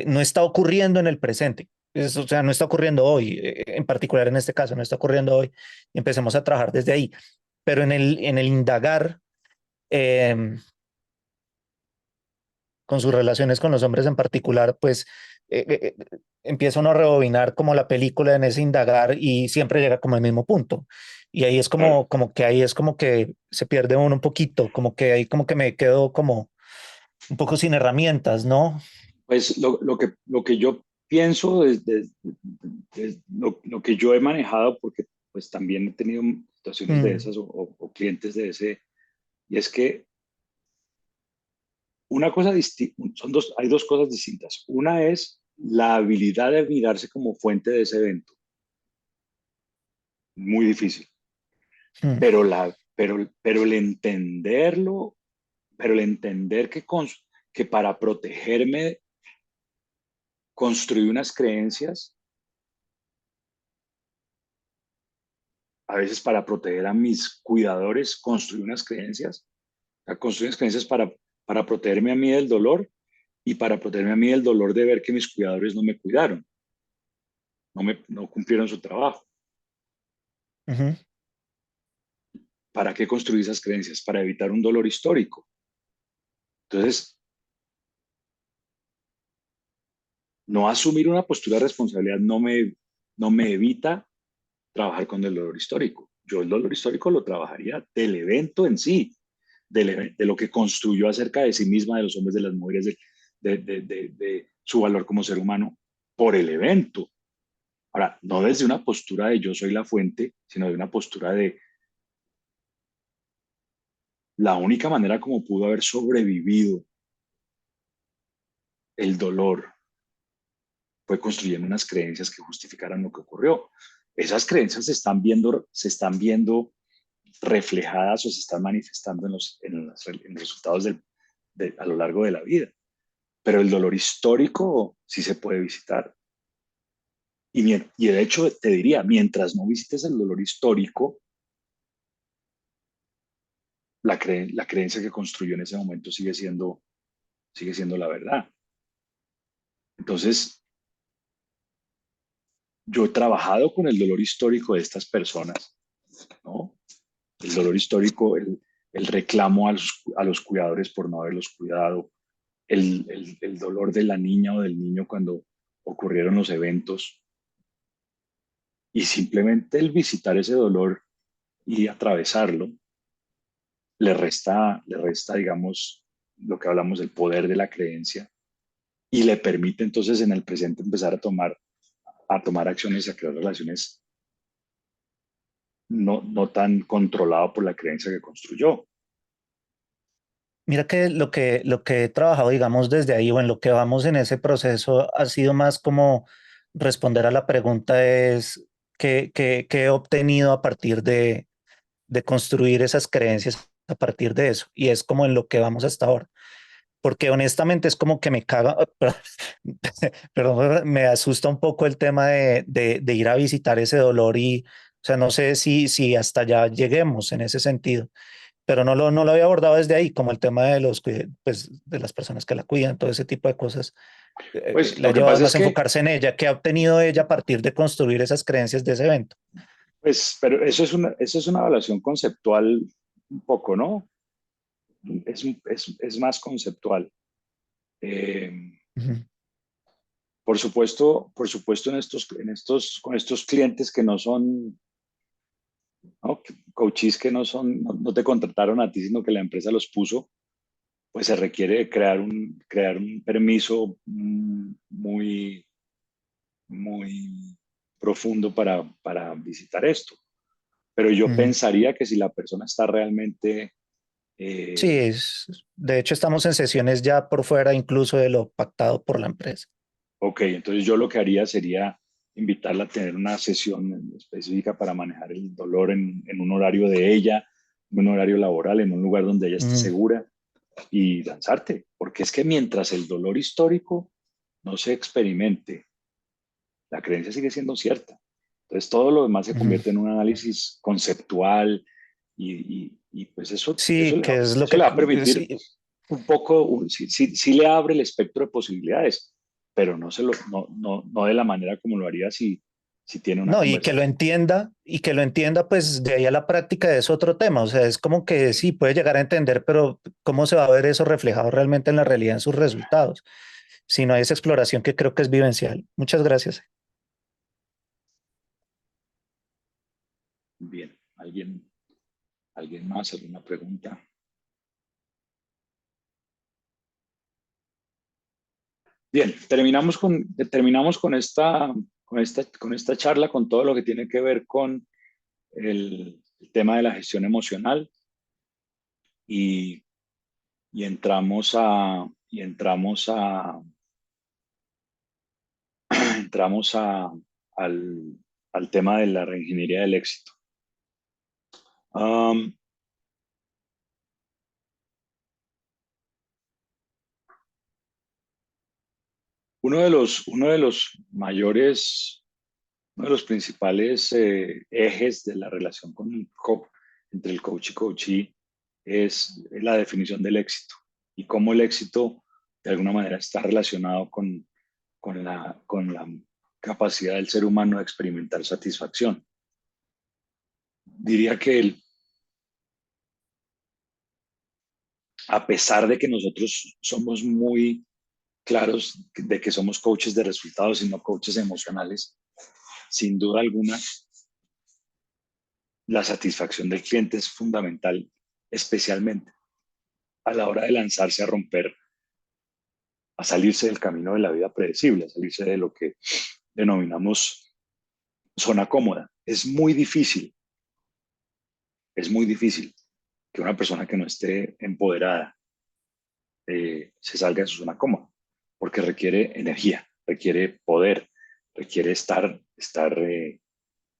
no está ocurriendo en el presente. O sea, no está ocurriendo hoy, en particular en este caso, no está ocurriendo hoy. Y empecemos a trabajar desde ahí. Pero en el indagar, eh, con sus relaciones con los hombres en particular, pues empieza uno a rebobinar como la película en ese indagar y siempre llega como al mismo punto. Y ahí es Claro. como que ahí es como que se pierde uno un poquito, como que ahí como que me quedo como un poco sin herramientas, ¿no? Pues lo que yo pienso lo que yo he manejado, porque pues también he tenido situaciones de Mm, esas o clientes de ese, y es que una cosa hay dos cosas distintas. Una es la habilidad de mirarse como fuente de ese evento, muy difícil, mm, pero el entenderlo, pero el entender que para protegerme construí unas creencias, a veces para proteger a mis cuidadores, construí unas creencias, o sea, construí unas creencias para protegerme a mí del dolor y para protegerme a mí del dolor de ver que mis cuidadores no me cuidaron, no cumplieron su trabajo. ujú. ¿Para qué construir esas creencias? Para evitar un dolor histórico. Entonces, no asumir una postura de responsabilidad no me evita trabajar con el dolor histórico. Yo el dolor histórico lo trabajaría del evento en sí, de lo que construyó acerca de sí misma, de los hombres, de las mujeres, de su valor como ser humano, por el evento. Ahora, no desde una postura de yo soy la fuente, sino de una postura de la única manera como pudo haber sobrevivido el dolor fue construyendo unas creencias que justificaran lo que ocurrió. Esas creencias se están viendo reflejadas o se están manifestando en los resultados a lo largo de la vida. Pero el dolor histórico sí se puede visitar. Y de hecho, te diría, mientras no visites el dolor histórico, la creencia que construyó en ese momento sigue siendo la verdad. Entonces, yo he trabajado con el dolor histórico de estas personas, ¿no? El dolor histórico, el reclamo a los cuidadores por no haberlos cuidado, el dolor de la niña o del niño cuando ocurrieron los eventos y simplemente el visitar ese dolor y atravesarlo le resta, digamos, lo que hablamos del poder de la creencia y le permite entonces en el presente empezar a tomar acciones y a crear relaciones no tan controlado por la creencia que construyó. Mira que lo que he trabajado, digamos, desde ahí o en lo que vamos en ese proceso ha sido más como responder a la pregunta es qué he obtenido a partir de construir esas creencias a partir de eso. Y es como en lo que vamos hasta ahora. Porque honestamente es como que me caga, perdón, me asusta un poco el tema de ir a visitar ese dolor y, o sea, no sé si hasta allá lleguemos en ese sentido, pero no lo había abordado desde ahí, como el tema de pues, de las personas que la cuidan, todo ese tipo de cosas. Pues La lo ha que llevado pasa es más a que, enfocarse en ella, que ha obtenido ella a partir de construir esas creencias de ese evento. pues, pero eso es una evaluación conceptual un poco, ¿no? Es más conceptual. Eh, Ujú, por supuesto con estos clientes que no son, ¿no? Coaches que no te contrataron a ti, sino que la empresa los puso, pues se requiere crear un permiso muy profundo para visitar esto. Pero yo ujú. pensaría que si la persona está realmente, Sí, eh, de hecho estamos en sesiones ya por fuera incluso de lo pactado por la empresa. ok, entonces yo lo que haría sería invitarla a tener una sesión específica para manejar el dolor en un horario de ella, en un horario laboral, en un lugar donde ella esté segura y lanzarte. Porque es que mientras el dolor histórico no se experimente, la creencia sigue siendo cierta. Entonces todo lo demás se convierte en un análisis conceptual y pues Sí, que es lo eso le que va a permitir sí, un poco, sí le abre el espectro de posibilidades, pero no de la manera como lo haría si tiene una no, conversación. y que lo entienda, pues de ahí a la práctica es otro tema. O sea, es como que sí, puede llegar a entender, pero ¿cómo se va a ver eso reflejado realmente en la realidad, en sus resultados? Si no hay esa exploración que creo que es vivencial. Muchas gracias. Bien, ¿alguien más? ¿Alguna pregunta? Bien, terminamos con esta charla, con todo lo que tiene que ver con el tema de la gestión emocional y, y entramos al, al tema de la reingeniería del éxito. Um, uno de los mayores, uno de los principales ejes de la relación entre el coach y coachee es la definición del éxito y cómo el éxito de alguna manera está relacionado con la capacidad del ser humano de experimentar satisfacción. Diría que a pesar de que nosotros somos muy claros de que somos coaches de resultados y no coaches emocionales, sin duda alguna, la satisfacción del cliente es fundamental, especialmente a la hora de lanzarse a romper, a salirse del camino de la vida predecible, a salirse de lo que denominamos zona cómoda. Es muy difícil que una persona que no esté empoderada se salga de su zona cómoda, porque requiere energía, requiere poder, requiere estar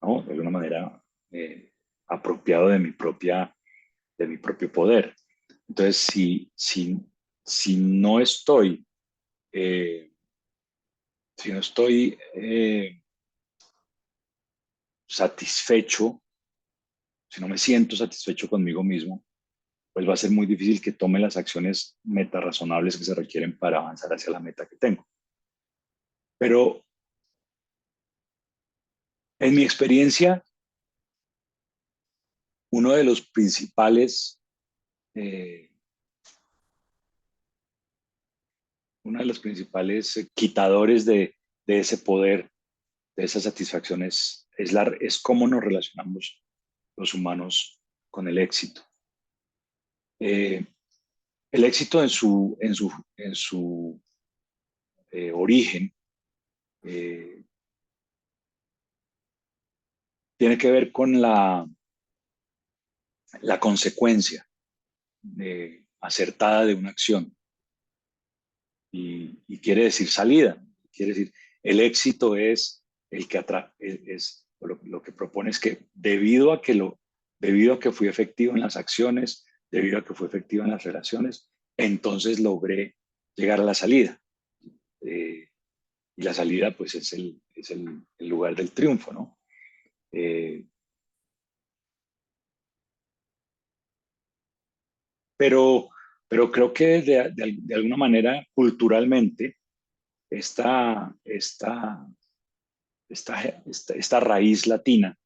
¿no? De alguna manera apropiado de mi propio poder. Entonces, si no estoy, eh, si no estoy satisfecho, si no me siento satisfecho conmigo mismo, pues va a ser muy difícil que tome las acciones razonables que se requieren para avanzar hacia la meta que tengo. Pero en mi experiencia, uno de los principales, eh, quitadores de ese poder, de esas satisfacciones, es cómo nos relacionamos los humanos con el éxito. Eh, el éxito en su origen eh, tiene que ver con la consecuencia acertada de una acción y quiere decir salida, quiere decir el éxito es el que lo que propone es que debido a que fui efectivo en las acciones, debido a que fui efectivo en las relaciones, entonces logré llegar a la salida. Y la salida pues el lugar del triunfo, ¿no? Eh, pero, pero creo que de alguna manera, culturalmente, esta, esta, esta raíz latina,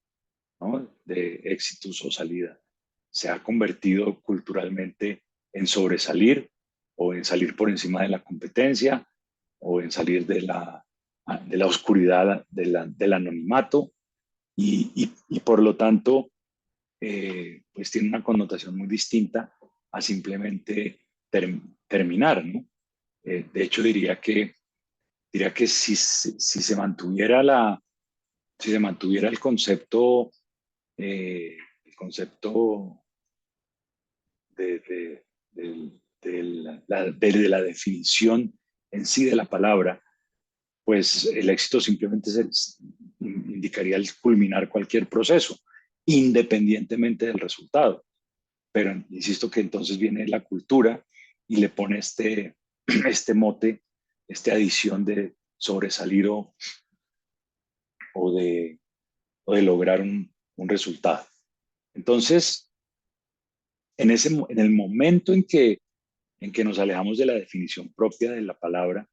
¿no? De éxitos o salida se ha convertido culturalmente en sobresalir o en salir por encima de la competencia o en salir de la oscuridad del anonimato y por lo tanto pues tiene una connotación muy distinta a simplemente terminar, ¿no? De hecho diría que si se mantuviera si se mantuviera el concepto de la definición en sí de la palabra, pues el éxito simplemente indicaría el culminar cualquier proceso, independientemente del resultado. Pero insisto que entonces viene la cultura y le pone este mote, esta adición de sobresalir o de, o de lograr un resultado. Entonces, en el momento en que nos alejamos de la definición propia de la palabra,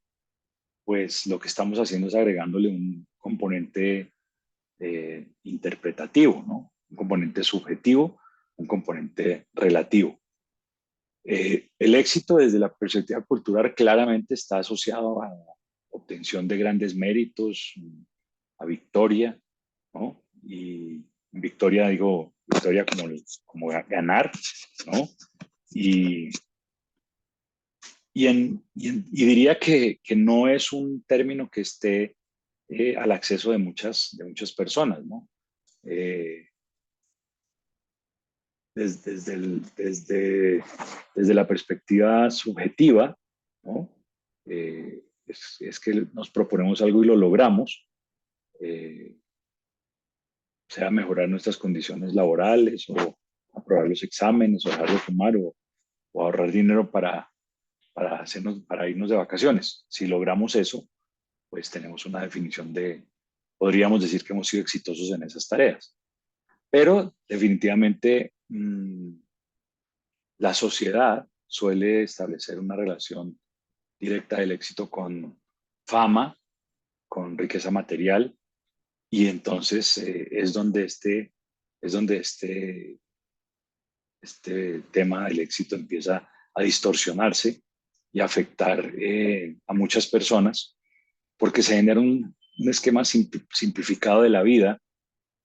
pues lo que estamos haciendo es agregándole un componente interpretativo, ¿no? Un componente subjetivo, un componente relativo. El éxito desde la perspectiva cultural claramente está asociado a la obtención de grandes méritos, a victoria, ¿no? Y victoria, digo, victoria como ganar, ¿no? Y, y diría que no es un término que esté al acceso de muchas personas, ¿no? Eh, desde la perspectiva subjetiva, ¿no? Es que nos proponemos algo y lo logramos, eh, sea mejorar nuestras condiciones laborales o aprobar los exámenes o dejar de fumar o ahorrar dinero para irnos de vacaciones. Si logramos eso, pues tenemos una definición podríamos decir que hemos sido exitosos en esas tareas. Pero definitivamente la sociedad suele establecer una relación directa del éxito con fama, con riqueza material, y entonces es donde este tema del éxito empieza a distorsionarse y a afectar a muchas personas, porque se genera un esquema simplificado de la vida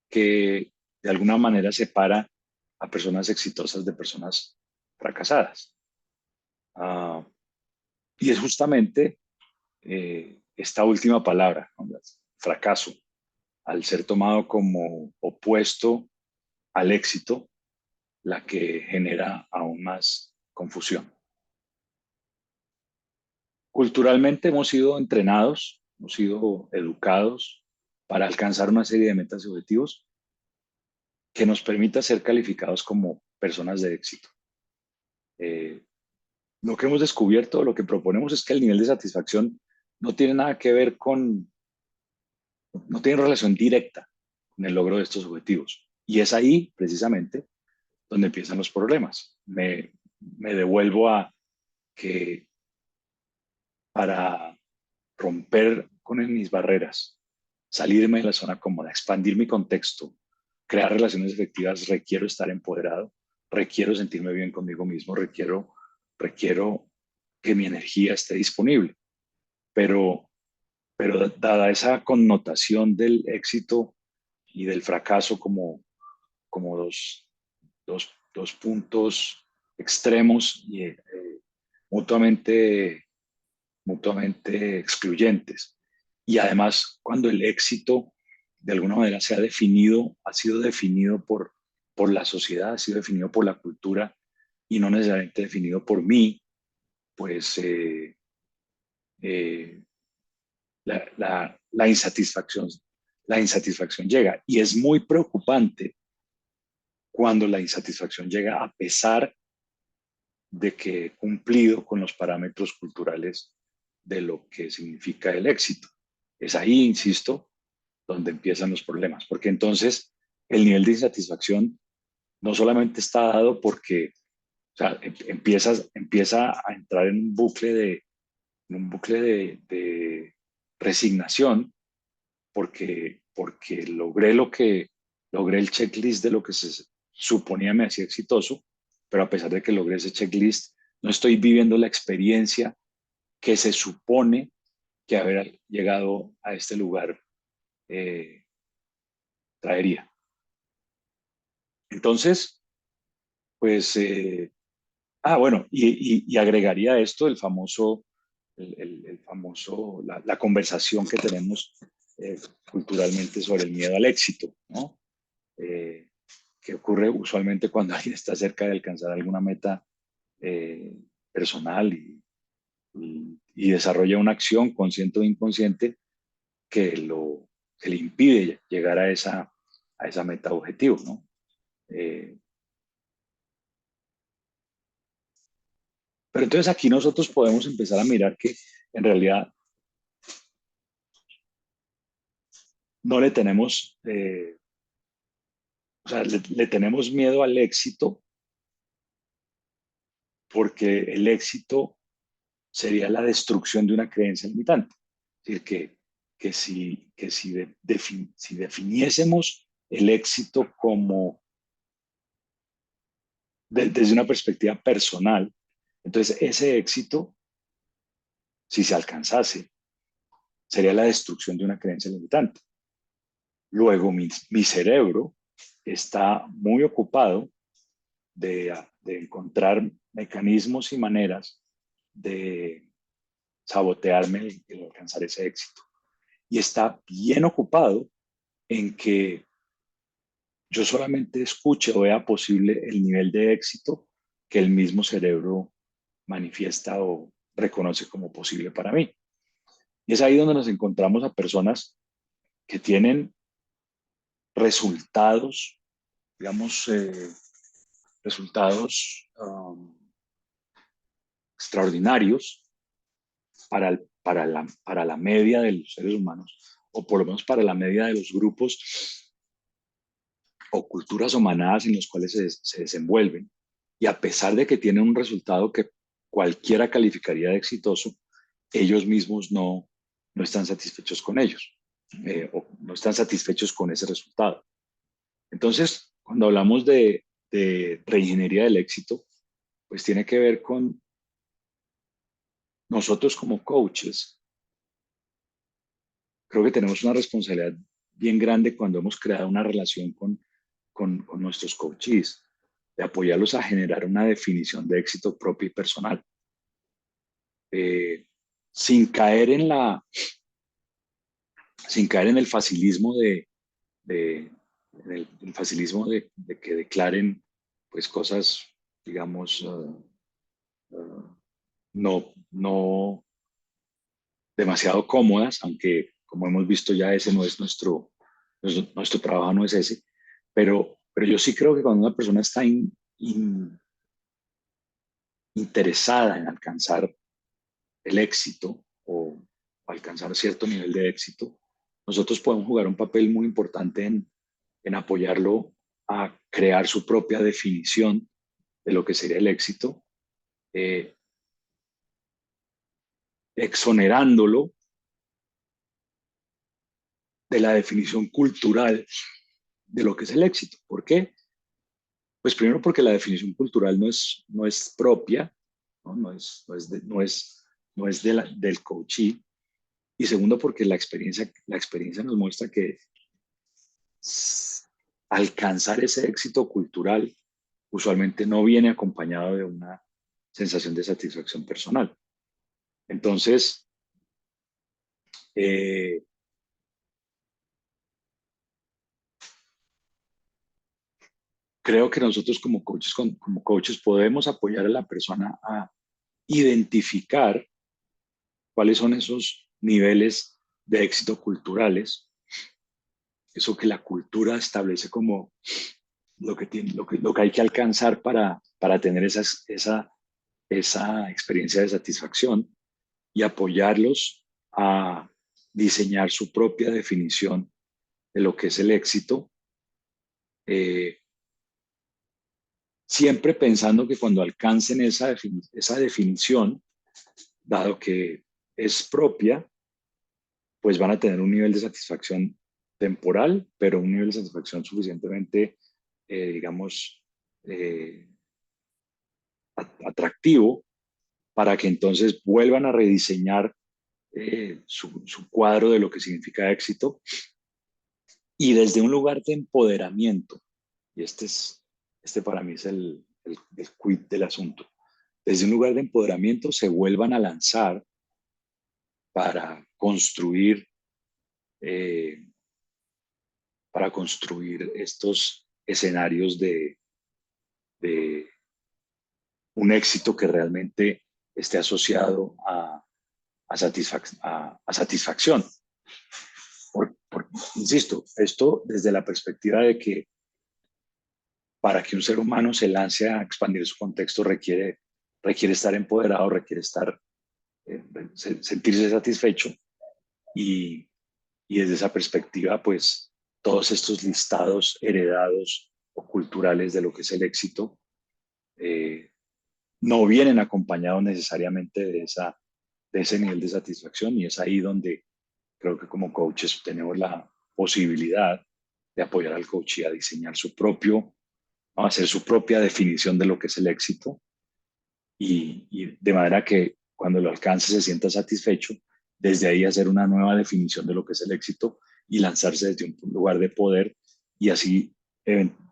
que de alguna manera separa a personas exitosas de personas fracasadas. Y es justamente esta última palabra, ¿no? Fracaso, al ser tomado como opuesto al éxito, la que genera aún más confusión. Culturalmente hemos sido entrenados, hemos sido educados para alcanzar una serie de metas y objetivos que nos permita ser calificados como personas de éxito. Lo que hemos descubierto, lo que proponemos es que el nivel de satisfacción no tiene nada que ver no tiene relación directa con el logro de estos objetivos. Y es ahí, precisamente, donde empiezan los problemas. Me devuelvo a que para romper con mis barreras, salirme de la zona cómoda, expandir mi contexto, crear relaciones efectivas, requiero estar empoderado, requiero sentirme bien conmigo mismo, requiero que mi energía esté disponible. Pero dada esa connotación del éxito y del fracaso como dos puntos extremos y mutuamente, mutuamente excluyentes. Y además, cuando el éxito de alguna manera ha sido definido por la sociedad, ha sido definido por la cultura y no necesariamente definido por mí, pues eh, la insatisfacción llega. Y es muy preocupante cuando la insatisfacción llega a pesar de que he cumplido con los parámetros culturales de lo que significa el éxito. Es ahí, insisto, donde empiezan los problemas, porque entonces el nivel de insatisfacción no solamente está dado porque o sea, empieza a entrar en un bucle de resignación porque logré el checklist de lo que se suponía me hacía exitoso, pero a pesar de que logré ese checklist, no estoy viviendo la experiencia que se supone que haber llegado a este lugar eh, traería. Entonces, pues, bueno, y agregaría a esto el famoso, la conversación que tenemos culturalmente sobre el miedo al éxito, ¿no? Que ocurre usualmente cuando alguien está cerca de alcanzar alguna meta personal y desarrolla una acción consciente o inconsciente que le impide llegar a esa meta objetivo, ¿no? Pero entonces aquí nosotros podemos empezar a mirar que en realidad no le tenemos, o sea, le tenemos miedo al éxito porque el éxito sería la destrucción de una creencia limitante. Es decir, si definiésemos el éxito como desde una perspectiva personal, entonces ese éxito, si se alcanzase, sería la destrucción de una creencia limitante. Luego mi cerebro está muy ocupado de encontrar mecanismos y maneras de sabotearme el alcanzar ese éxito. Y está bien ocupado en que yo solamente escuche o vea posible el nivel de éxito que el mismo cerebro manifiesta o reconoce como posible para mí. Y es ahí donde nos encontramos a personas que tienen resultados, digamos, resultados extraordinarios para la media de los seres humanos, o por lo menos para la media de los grupos o culturas o manadas en los cuales se desenvuelven. Y a pesar de que tienen un resultado que cualquiera calificaría de exitoso, ellos mismos no están satisfechos con ellos, o no están satisfechos con ese resultado. Entonces, cuando hablamos de reingeniería del éxito, pues tiene que ver con nosotros como coaches. Creo que tenemos una responsabilidad bien grande cuando hemos creado una relación con nuestros coaches, de apoyarlos a generar una definición de éxito propio y personal, sin caer en el facilismo el facilismo de que declaren pues cosas, digamos, no demasiado cómodas, aunque como hemos visto ya ese no es nuestro trabajo, no es ese, pero yo sí creo que cuando una persona está interesada en alcanzar el éxito o alcanzar cierto nivel de éxito, nosotros podemos jugar un papel muy importante en apoyarlo a crear su propia definición de lo que sería el éxito, exonerándolo de la definición cultural de lo que es el éxito. ¿Por qué? Pues primero porque la definición cultural no es propia, no es del coachee. Y segundo porque la experiencia nos muestra que alcanzar ese éxito cultural usualmente no viene acompañado de una sensación de satisfacción personal. Entonces, creo que nosotros como coaches podemos apoyar a la persona a identificar cuáles son esos niveles de éxito culturales, eso que la cultura establece como lo que hay que alcanzar para tener esa experiencia de satisfacción, y apoyarlos a diseñar su propia definición de lo que es el éxito, siempre pensando que cuando alcancen esa definición, dado que es propia, pues van a tener un nivel de satisfacción temporal, pero un nivel de satisfacción suficientemente, digamos, atractivo para que entonces vuelvan a rediseñar su cuadro de lo que significa éxito, y desde un lugar de empoderamiento, y este para mí es el quid del asunto, desde un lugar de empoderamiento se vuelvan a lanzar para construir estos escenarios de un éxito que realmente esté asociado a satisfacción. insisto, esto desde la perspectiva de que para que un ser humano se lance a expandir su contexto requiere estar empoderado, requiere estar, sentirse satisfecho y, y desde esa perspectiva, pues todos estos listados heredados o culturales de lo que es el éxito eh, no vienen acompañados necesariamente de ese nivel de satisfacción y es ahí donde creo que como coaches tenemos la posibilidad de apoyar al coach y a diseñar a hacer su propia definición de lo que es el éxito y de manera que cuando lo alcance se sienta satisfecho, desde ahí hacer una nueva definición de lo que es el éxito y lanzarse desde un lugar de poder y así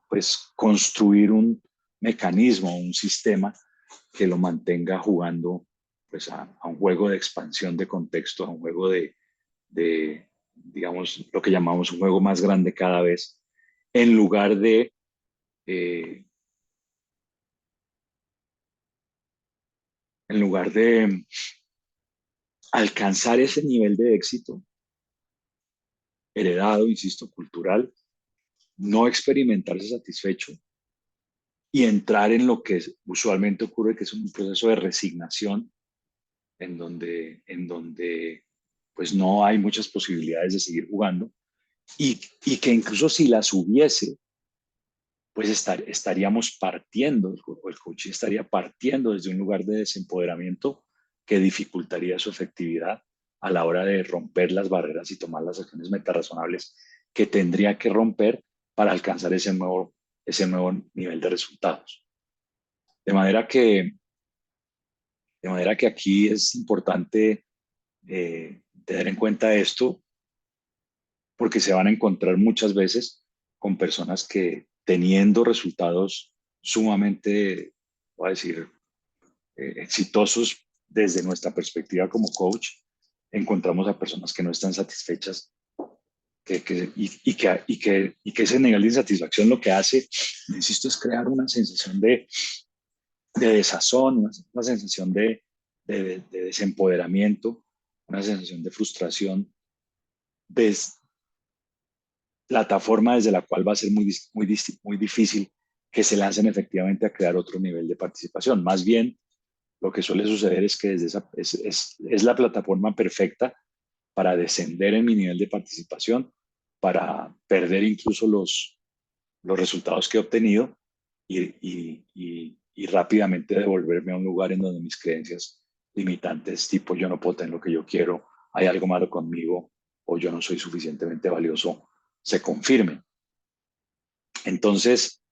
pues construir un mecanismo, un sistema que lo mantenga jugando pues a un juego de expansión de contexto, a un juego de, digamos, lo que llamamos un juego más grande cada vez, en lugar eh, de alcanzar ese nivel de éxito heredado, insisto, cultural, no experimentarse satisfecho y entrar en lo que usualmente ocurre, que es un proceso de resignación, en donde pues no hay muchas posibilidades de seguir jugando y que incluso si las hubiese, pues estaríamos partiendo, el coaching estaría partiendo desde un lugar de desempoderamiento que dificultaría su efectividad a la hora de romper las barreras y tomar las acciones metarrazonables que tendría que romper para alcanzar ese nuevo nivel de resultados. De manera que, de manera que aquí es importante tener en cuenta esto porque se van a encontrar muchas veces con personas que teniendo resultados sumamente, voy a decir, exitosos desde nuestra perspectiva como coach, encontramos a personas que no están satisfechas y que ese nivel de insatisfacción lo que hace, insisto, es crear una sensación de desazón, una sensación de desempoderamiento, una sensación de frustración, de plataforma desde la cual va a ser muy difícil que se lancen efectivamente a crear otro nivel de participación. Más bien, lo que suele suceder es que desde es la plataforma perfecta para descender en mi nivel de participación, para perder incluso los resultados que he obtenido y rápidamente devolverme a un lugar en donde mis creencias limitantes, tipo yo no puedo tener lo que yo quiero, hay algo malo conmigo o yo no soy suficientemente valioso, se confirmen. Entonces,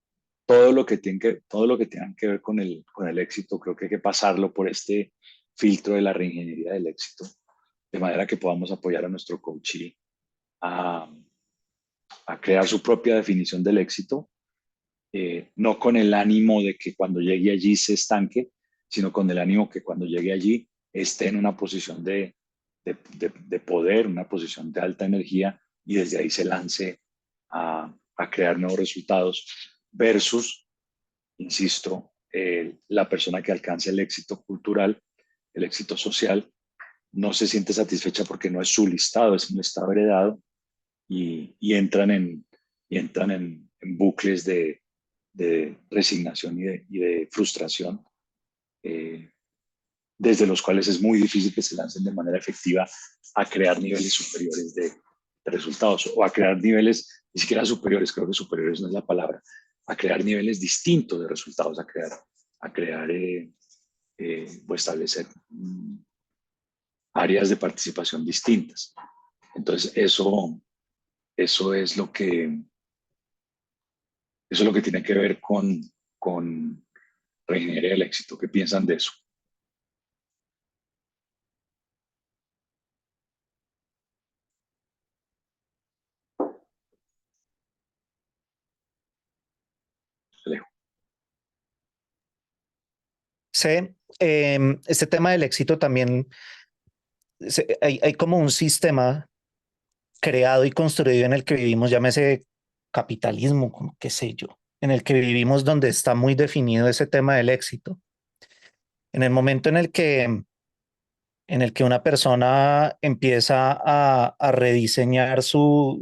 todo lo que tenga que ver con el éxito, creo que hay que pasarlo por este filtro de la reingeniería del éxito, de manera que podamos apoyar a nuestro coachee a, a crear su propia definición del éxito, no con el ánimo de que cuando llegue allí se estanque, sino con el ánimo que cuando llegue allí esté en una posición de poder, una posición de alta energía y desde ahí se lance a crear nuevos resultados versus, insisto, la persona que alcanza el éxito cultural, el éxito social, no se siente satisfecha porque no es su listado, es un listado heredado y entran en bucles de resignación y de frustración, eh, desde los cuales es muy difícil que se lancen de manera efectiva a crear niveles superiores de resultados o a crear niveles ni siquiera superiores, creo que superiores no es la palabra, a crear niveles distintos de resultados, a crear o establecer áreas de participación distintas. Entonces, eso es lo que, eso es lo que tiene que ver con reingeniería del éxito. ¿Qué piensan de eso? Alejo. Sí, este tema del éxito también, hay como un sistema creado y construido en el que vivimos, llámese capitalismo, como qué sé yo, en el que vivimos donde está muy definido ese tema del éxito. En el momento en el que una persona empieza a rediseñar su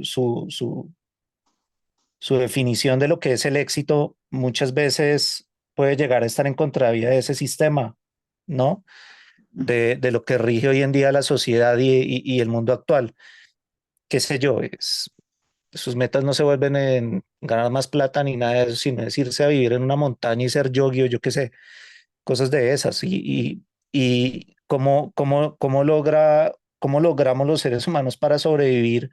definición de lo que es el éxito, muchas veces puede llegar a estar en contravía de ese sistema, ¿no? De lo que rige hoy en día la sociedad y el mundo actual. Qué sé yo, sus metas no se vuelven en ganar más plata ni nada de eso, sino es irse a vivir en una montaña y ser yogi o yo qué sé, cosas de esas. Y cómo logramos los seres humanos para sobrevivir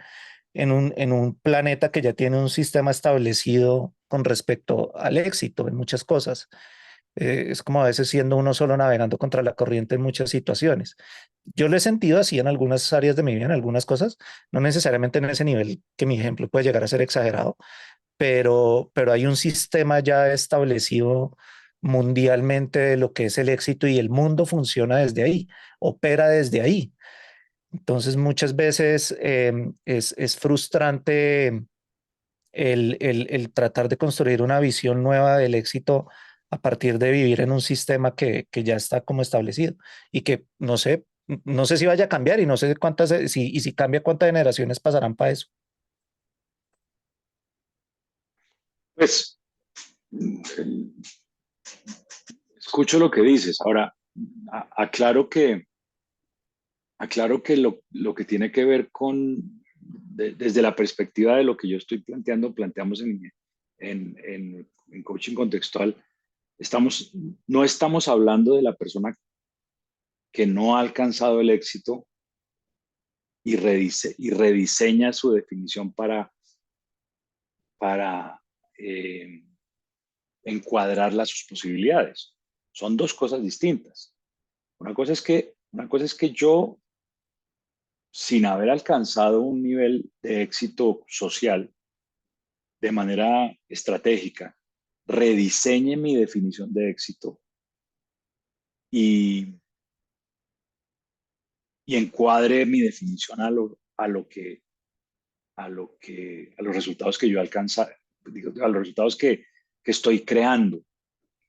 en un planeta que ya tiene un sistema establecido con respecto al éxito en muchas cosas. Es como a veces siendo uno solo navegando contra la corriente en muchas situaciones. Yo lo he sentido así en algunas áreas de mi vida, en algunas cosas, no necesariamente en ese nivel que mi ejemplo puede llegar a ser exagerado, pero hay un sistema ya establecido mundialmente de lo que es el éxito y el mundo funciona desde ahí, opera desde ahí. Entonces muchas veces es frustrante el tratar de construir una visión nueva del éxito a partir de vivir en un sistema que ya está como establecido y que no sé si vaya a cambiar y no sé cuántas, y si cambia, cuántas generaciones pasarán para eso. Pues escucho lo que dices. Ahora, aclaro aclaro que lo que tiene que ver desde la perspectiva de lo que yo estoy planteando, planteamos en coaching contextual, no estamos hablando de la persona que no ha alcanzado el éxito y rediseña su definición para encuadrarla a sus posibilidades. Son dos cosas distintas. Una cosa es que yo, sin haber alcanzado un nivel de éxito social de manera estratégica, rediseñe mi definición de éxito y, y encuadre mi definición a los resultados que yo alcanza, a los resultados que estoy creando.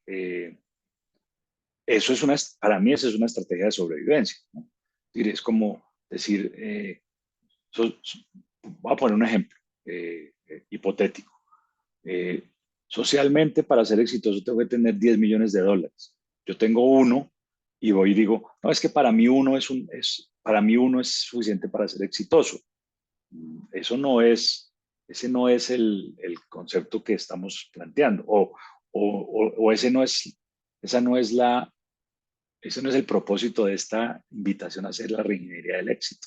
Eh, para mí eso es una estrategia de sobrevivencia, ¿no? Es como decir, voy a poner un ejemplo hipotético. Eh, Socialmente, para ser exitoso, tengo que tener 10 millones de dólares. Yo tengo uno y voy y digo, no, es que para mí uno es suficiente para ser exitoso. Eso no es, ese no es el concepto que estamos planteando, o esa no es ese no es el propósito de esta invitación a hacer la reingeniería del éxito,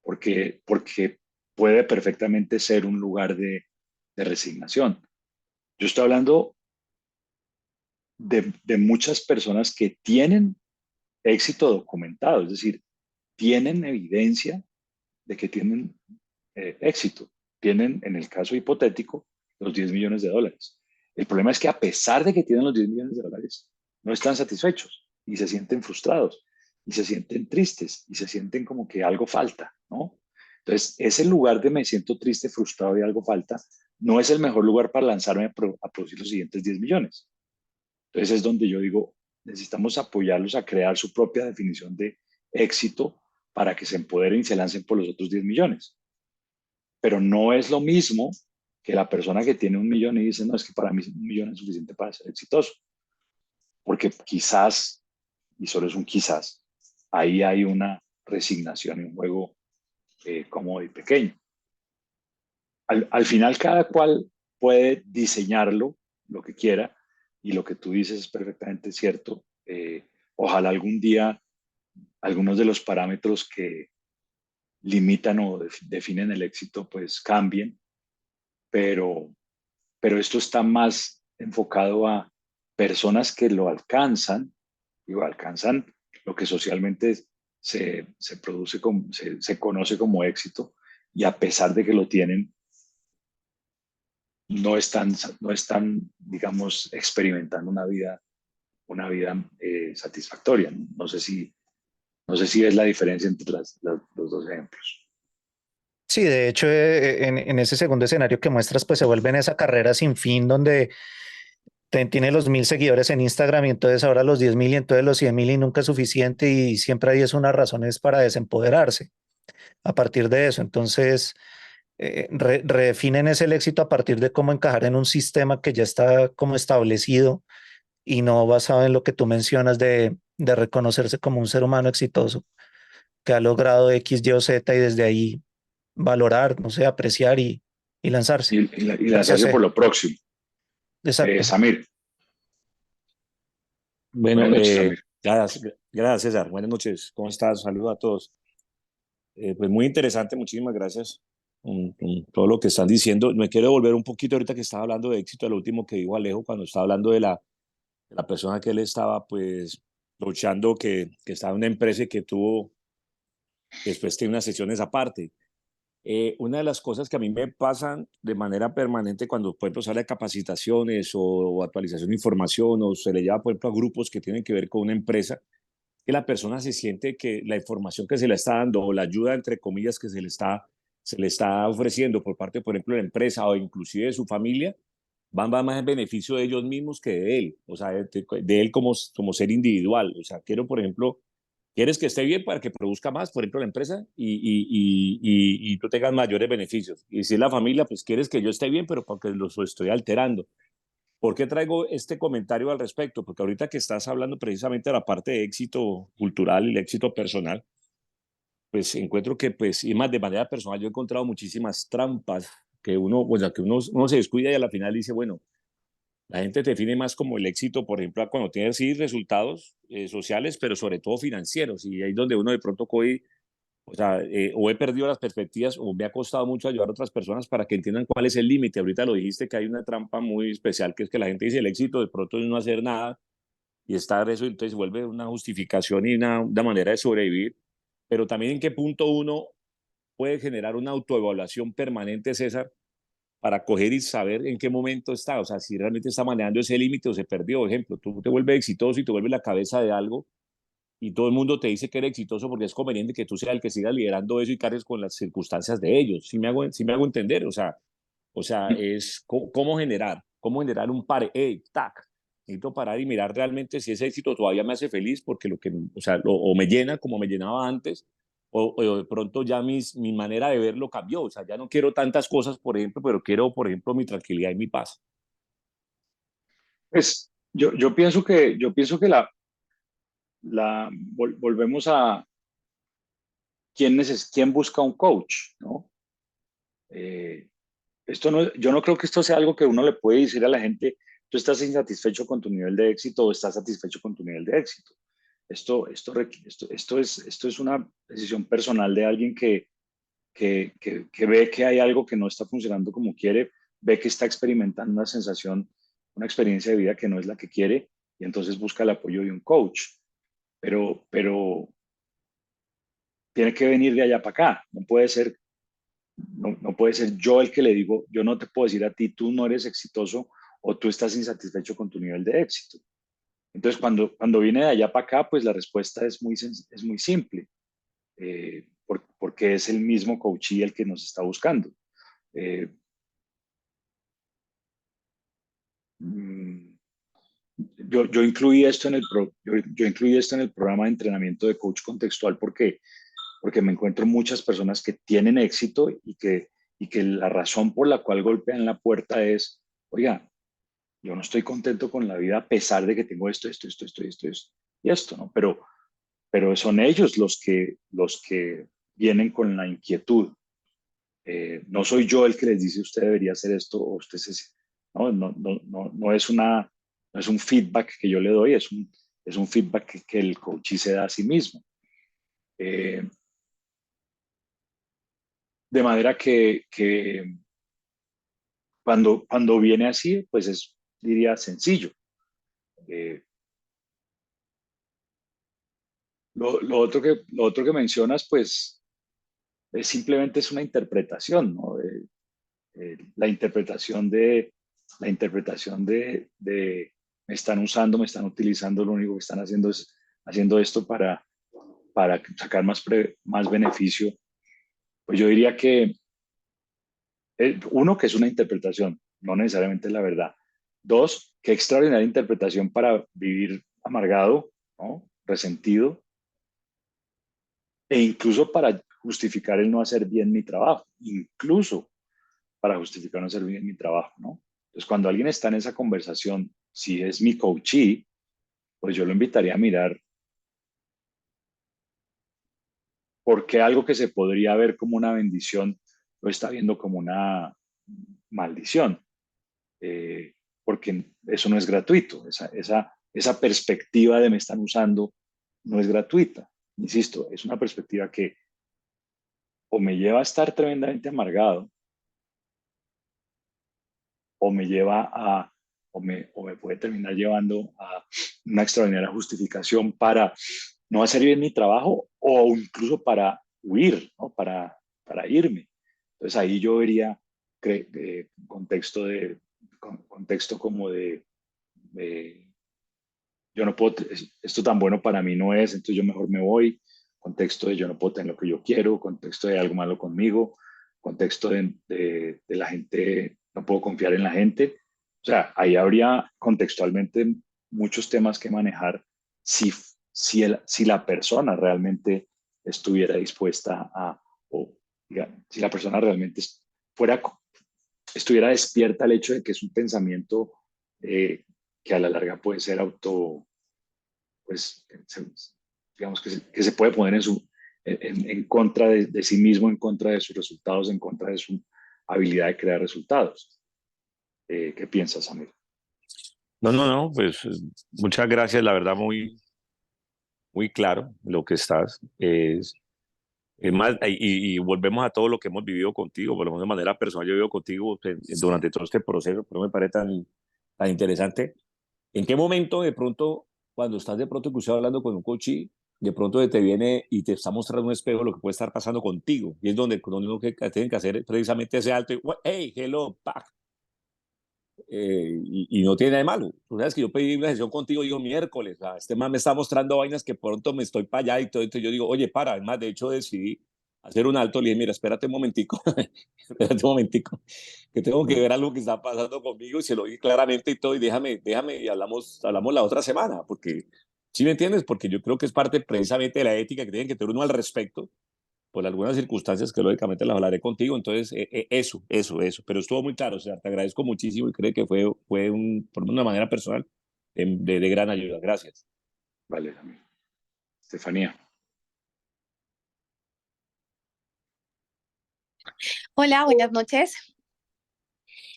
porque puede perfectamente ser un lugar de resignación. Yo estoy hablando de muchas personas que tienen éxito documentado, es decir, tienen evidencia de que tienen éxito. Tienen, en el caso hipotético, los 10 millones de dólares. El problema es que a pesar de que tienen los 10 millones de dólares, no están satisfechos y se sienten frustrados y se sienten tristes y se sienten como que algo falta, ¿no? Entonces, ese lugar de me siento triste, frustrado y algo falta, no es el mejor lugar para lanzarme a producir los siguientes 10 millones. Entonces es donde yo digo, necesitamos apoyarlos a crear su propia definición de éxito para que se empoderen y se lancen por los otros 10 millones. Pero no es lo mismo que la persona que tiene 1 millón y dice, no, es que para mí 1 millón es suficiente para ser exitoso. Porque quizás, y solo es un quizás, ahí hay una resignación y un juego cómodo y pequeño. Al final cada cual puede diseñarlo, lo que quiera, y lo que tú dices es perfectamente cierto. Ojalá algún día algunos de los parámetros que limitan o definen el éxito pues cambien, pero, pero esto está más enfocado a personas que lo alcanzan, digo, alcanzan lo que socialmente se produce como, se conoce como éxito, y a pesar de que lo tienen, no están, digamos, experimentando una vida satisfactoria. No sé si es la diferencia entre los dos ejemplos. Sí, de hecho, en ese segundo escenario que muestras, pues se vuelve en esa carrera sin fin donde tiene los 1000 seguidores en Instagram y entonces ahora los 10.000 y entonces los 100.000 y nunca es suficiente y siempre hay es unas razones para desempoderarse a partir de eso. Entonces, redefinen ese el éxito a partir de cómo encajar en un sistema que ya está como establecido y no basado en lo que tú mencionas de reconocerse como un ser humano exitoso que ha logrado X, Y o Z y desde ahí valorar, no sé, apreciar y lanzarse. Y Gracias, lanzarse por lo próximo. Exacto. Samir, Bueno, buenas noches, Samir. gracias César. Buenas noches. ¿Cómo estás? Saludos a todos. Pues muy interesante, muchísimas gracias con todo lo que están diciendo. Me quiero volver un poquito ahorita que estaba hablando de éxito, a lo último que dijo Alejo cuando estaba hablando de la persona que él estaba pues luchando, que estaba en una empresa y que tuvo, que después tiene unas sesiones aparte. Una de las cosas que a mí me pasan de manera permanente cuando, por ejemplo, sale de capacitaciones o actualización de información o se le lleva, por ejemplo, a grupos que tienen que ver con una empresa, que la persona se siente que la información que se le está dando o la ayuda, entre comillas, que se le está ofreciendo por parte, por ejemplo, de la empresa o inclusive de su familia, va más en beneficio de ellos mismos que de él, o sea, de él como ser individual. O sea, quiero, por ejemplo, quieres que esté bien para que produzca más, por ejemplo, la empresa y tú tengas mayores beneficios. Y si es la familia, pues quieres que yo esté bien, pero porque los estoy alterando. ¿Por qué traigo este comentario al respecto? Porque ahorita que estás hablando precisamente de la parte de éxito cultural y el éxito personal, pues encuentro que, pues, y más de manera personal, yo he encontrado muchísimas trampas que uno se descuida y a la final dice, bueno, la gente te define más como el éxito, por ejemplo, cuando tienes sí resultados sociales, pero sobre todo financieros. Y ahí es donde uno de pronto coge, o sea, o he perdido las perspectivas o me ha costado mucho ayudar a otras personas para que entiendan cuál es el límite. Ahorita lo dijiste que hay una trampa muy especial, que es que la gente dice el éxito de pronto es no hacer nada y estar eso, entonces vuelve una justificación y una manera de sobrevivir. Pero también en qué punto uno puede generar una autoevaluación permanente, César, para coger y saber en qué momento está, o sea, si realmente está manejando ese límite o se perdió. Por ejemplo, tú te vuelves exitoso y te vuelves la cabeza de algo y todo el mundo te dice que eres exitoso porque es conveniente que tú seas el que siga liderando eso y cargues con las circunstancias de ellos. Si me hago entender, o sea es cómo generar un pare, hey, tac, necesito parar y mirar realmente si ese éxito todavía me hace feliz porque lo que, o sea, o me llena como me llenaba antes, o de pronto ya mi manera de verlo cambió, o sea, ya no quiero tantas cosas, por ejemplo, pero quiero, por ejemplo, mi tranquilidad y mi paz. Pues yo pienso que volvemos a quién busca un coach, ¿no? Eh, Esto no, yo no creo que esto sea algo que uno le puede decir a la gente, tú estás insatisfecho con tu nivel de éxito o estás satisfecho con tu nivel de éxito. Esto es una decisión personal de alguien que ve que hay algo que no está funcionando como quiere, ve que está experimentando una sensación, una experiencia de vida que no es la que quiere y entonces busca el apoyo de un coach. Pero tiene que venir de allá para acá. No puede ser yo el que le digo, yo no te puedo decir a ti, tú no eres exitoso o tú estás insatisfecho con tu nivel de éxito. Entonces, cuando viene de allá para acá, pues la respuesta es muy simple, porque es el mismo coachee el que nos está buscando. Eh, mm, yo incluí esto en yo incluí esto en el programa de entrenamiento de coach contextual porque me encuentro muchas personas que tienen éxito y que la razón por la cual golpean la puerta es, oiga, yo no estoy contento con la vida a pesar de que tengo esto y esto, ¿no? Pero son ellos los que vienen con la inquietud. No soy yo el que les dice usted debería hacer esto o usted no es no es un feedback que yo le doy, es un feedback que el coach se da a sí mismo. Eh, de manera que cuando viene así, pues diría, sencillo. Eh, lo otro que mencionas, pues, simplemente es una interpretación, ¿no? La interpretación de me están usando, me están utilizando, lo único que están haciendo es haciendo esto para sacar más beneficio. Pues yo diría que, uno, que es una interpretación, no necesariamente es la verdad. Dos, qué extraordinaria interpretación para vivir amargado, ¿no? Resentido, e incluso para justificar el no hacer bien mi trabajo, incluso para justificar no hacer bien mi trabajo, ¿no? Entonces, cuando alguien está en esa conversación, si es mi coachee, pues yo lo invitaría a mirar por qué algo que se podría ver como una bendición lo está viendo como una maldición. Porque eso no es gratuito. Esa perspectiva de me están usando no es gratuita. Insisto, es una perspectiva que o me lleva a estar tremendamente amargado o me lleva a, o me puede terminar llevando a una extraordinaria justificación para no hacer bien mi trabajo o incluso para huir, ¿no? Para irme. Entonces ahí yo vería contexto como de yo no puedo, esto tan bueno para mí no es, entonces yo mejor me voy, contexto de yo no puedo tener lo que yo quiero, contexto de algo malo conmigo, contexto de la gente, no puedo confiar en la gente. O sea, ahí habría contextualmente muchos temas que manejar si la persona realmente estuviera dispuesta o si la persona realmente fuera, estuviera despierta al hecho de que es un pensamiento que a la larga puede ser pues, digamos que se puede poner en contra de sí mismo, en contra de sus resultados, en contra de su habilidad de crear resultados. ¿Qué piensas, Amir? No, no, no, pues muchas gracias, la verdad, muy claro lo que estás. Es más, y volvemos a todo lo que hemos vivido contigo, por lo menos de manera personal, yo he vivido contigo durante todo este proceso, pero me parece tan interesante. ¿En qué momento de pronto, cuando estás de pronto escuchado hablando con un coach, de pronto te viene y te está mostrando un espejo lo que puede estar pasando contigo? Y es donde uno que tiene que hacer precisamente ese alto y, hey, hello, pack. Y no tiene nada de malo. Tú sabes que yo pedí una sesión contigo, digo, miércoles, este man me está mostrando vainas que pronto me estoy para allá y todo, entonces yo digo, oye, para, además, de hecho decidí hacer un alto, le dije, mira, espérate un momentico, espérate un momentico, que tengo que ver algo que está pasando conmigo y se lo dije claramente y todo, y déjame, y hablamos la otra semana, porque, ¿sí me entiendes? Porque yo creo que es parte precisamente de la ética que tienen que tener uno al respecto, por algunas circunstancias que lógicamente las hablaré contigo, entonces eso, pero estuvo muy claro, o sea, te agradezco muchísimo y creo que fue por una manera personal de gran ayuda, gracias. Vale, Amir. Estefanía. Hola, buenas noches.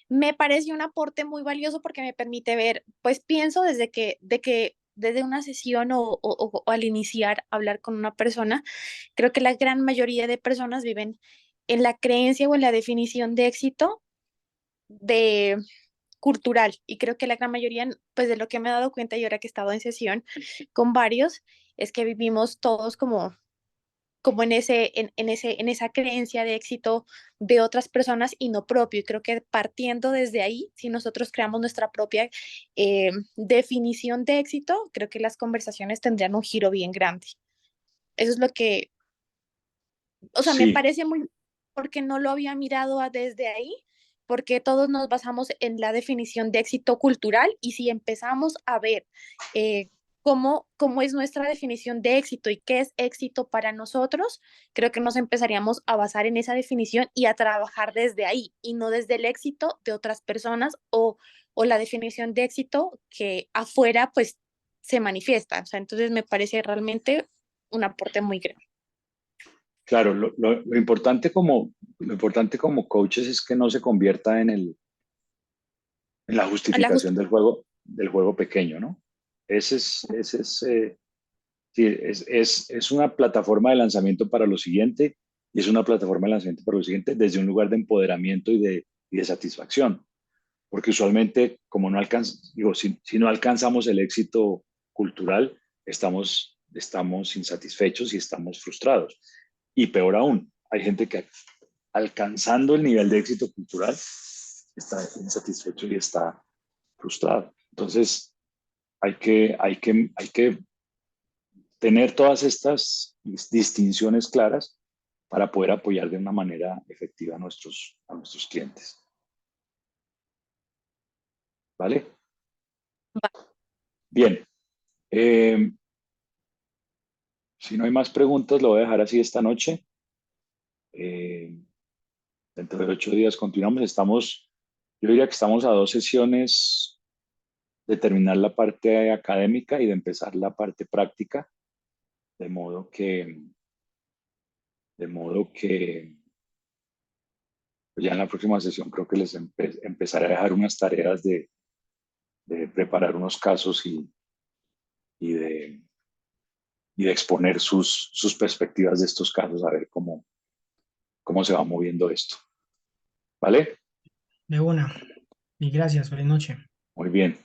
Me pareció un aporte muy valioso porque me permite ver, pues pienso desde una sesión o al iniciar hablar con una persona, creo que la gran mayoría de personas viven en la creencia o en la definición de éxito de cultural y creo que la gran mayoría, pues de lo que me he dado cuenta y ahora que he estado en sesión con varios, es que vivimos todos como en esa creencia de éxito de otras personas y no propio. Y creo que partiendo desde ahí, si nosotros creamos nuestra propia definición de éxito, creo que las conversaciones tendrían un giro bien grande. Eso es lo que, o sea, me Sí, parece muy, porque no lo había mirado desde ahí, porque todos nos basamos en la definición de éxito cultural y si empezamos a ver cómo es nuestra definición de éxito y qué es éxito para nosotros, creo que nos empezaríamos a basar en esa definición y a trabajar desde ahí y no desde el éxito de otras personas o la definición de éxito que afuera pues se manifiesta. O sea, entonces me parece realmente un aporte muy grande. claro, lo importante como coaches es que no se convierta en la justificación del juego pequeño, ¿no? Ese es, sí, es una plataforma de lanzamiento para lo siguiente y es una plataforma de lanzamiento para lo siguiente desde un lugar de empoderamiento y de satisfacción. Porque usualmente, como no digo, si no alcanzamos el éxito cultural, estamos insatisfechos y estamos frustrados. Y peor aún, hay gente que alcanzando el nivel de éxito cultural está insatisfecho y está frustrado. Entonces, hay que tener todas estas distinciones claras para poder apoyar de una manera efectiva a nuestros clientes. ¿Vale? Bien. Si no hay más preguntas, lo voy a dejar así esta noche. Dentro de 8 días continuamos. Yo diría que estamos a 2 sesiones de terminar la parte académica y de empezar la parte práctica, de modo que pues ya en la próxima sesión creo que les empezaré a dejar unas tareas de preparar unos casos y de exponer sus perspectivas de estos casos, a ver cómo se va moviendo esto. ¿Vale? De una. Y gracias, feliz noche. Muy bien.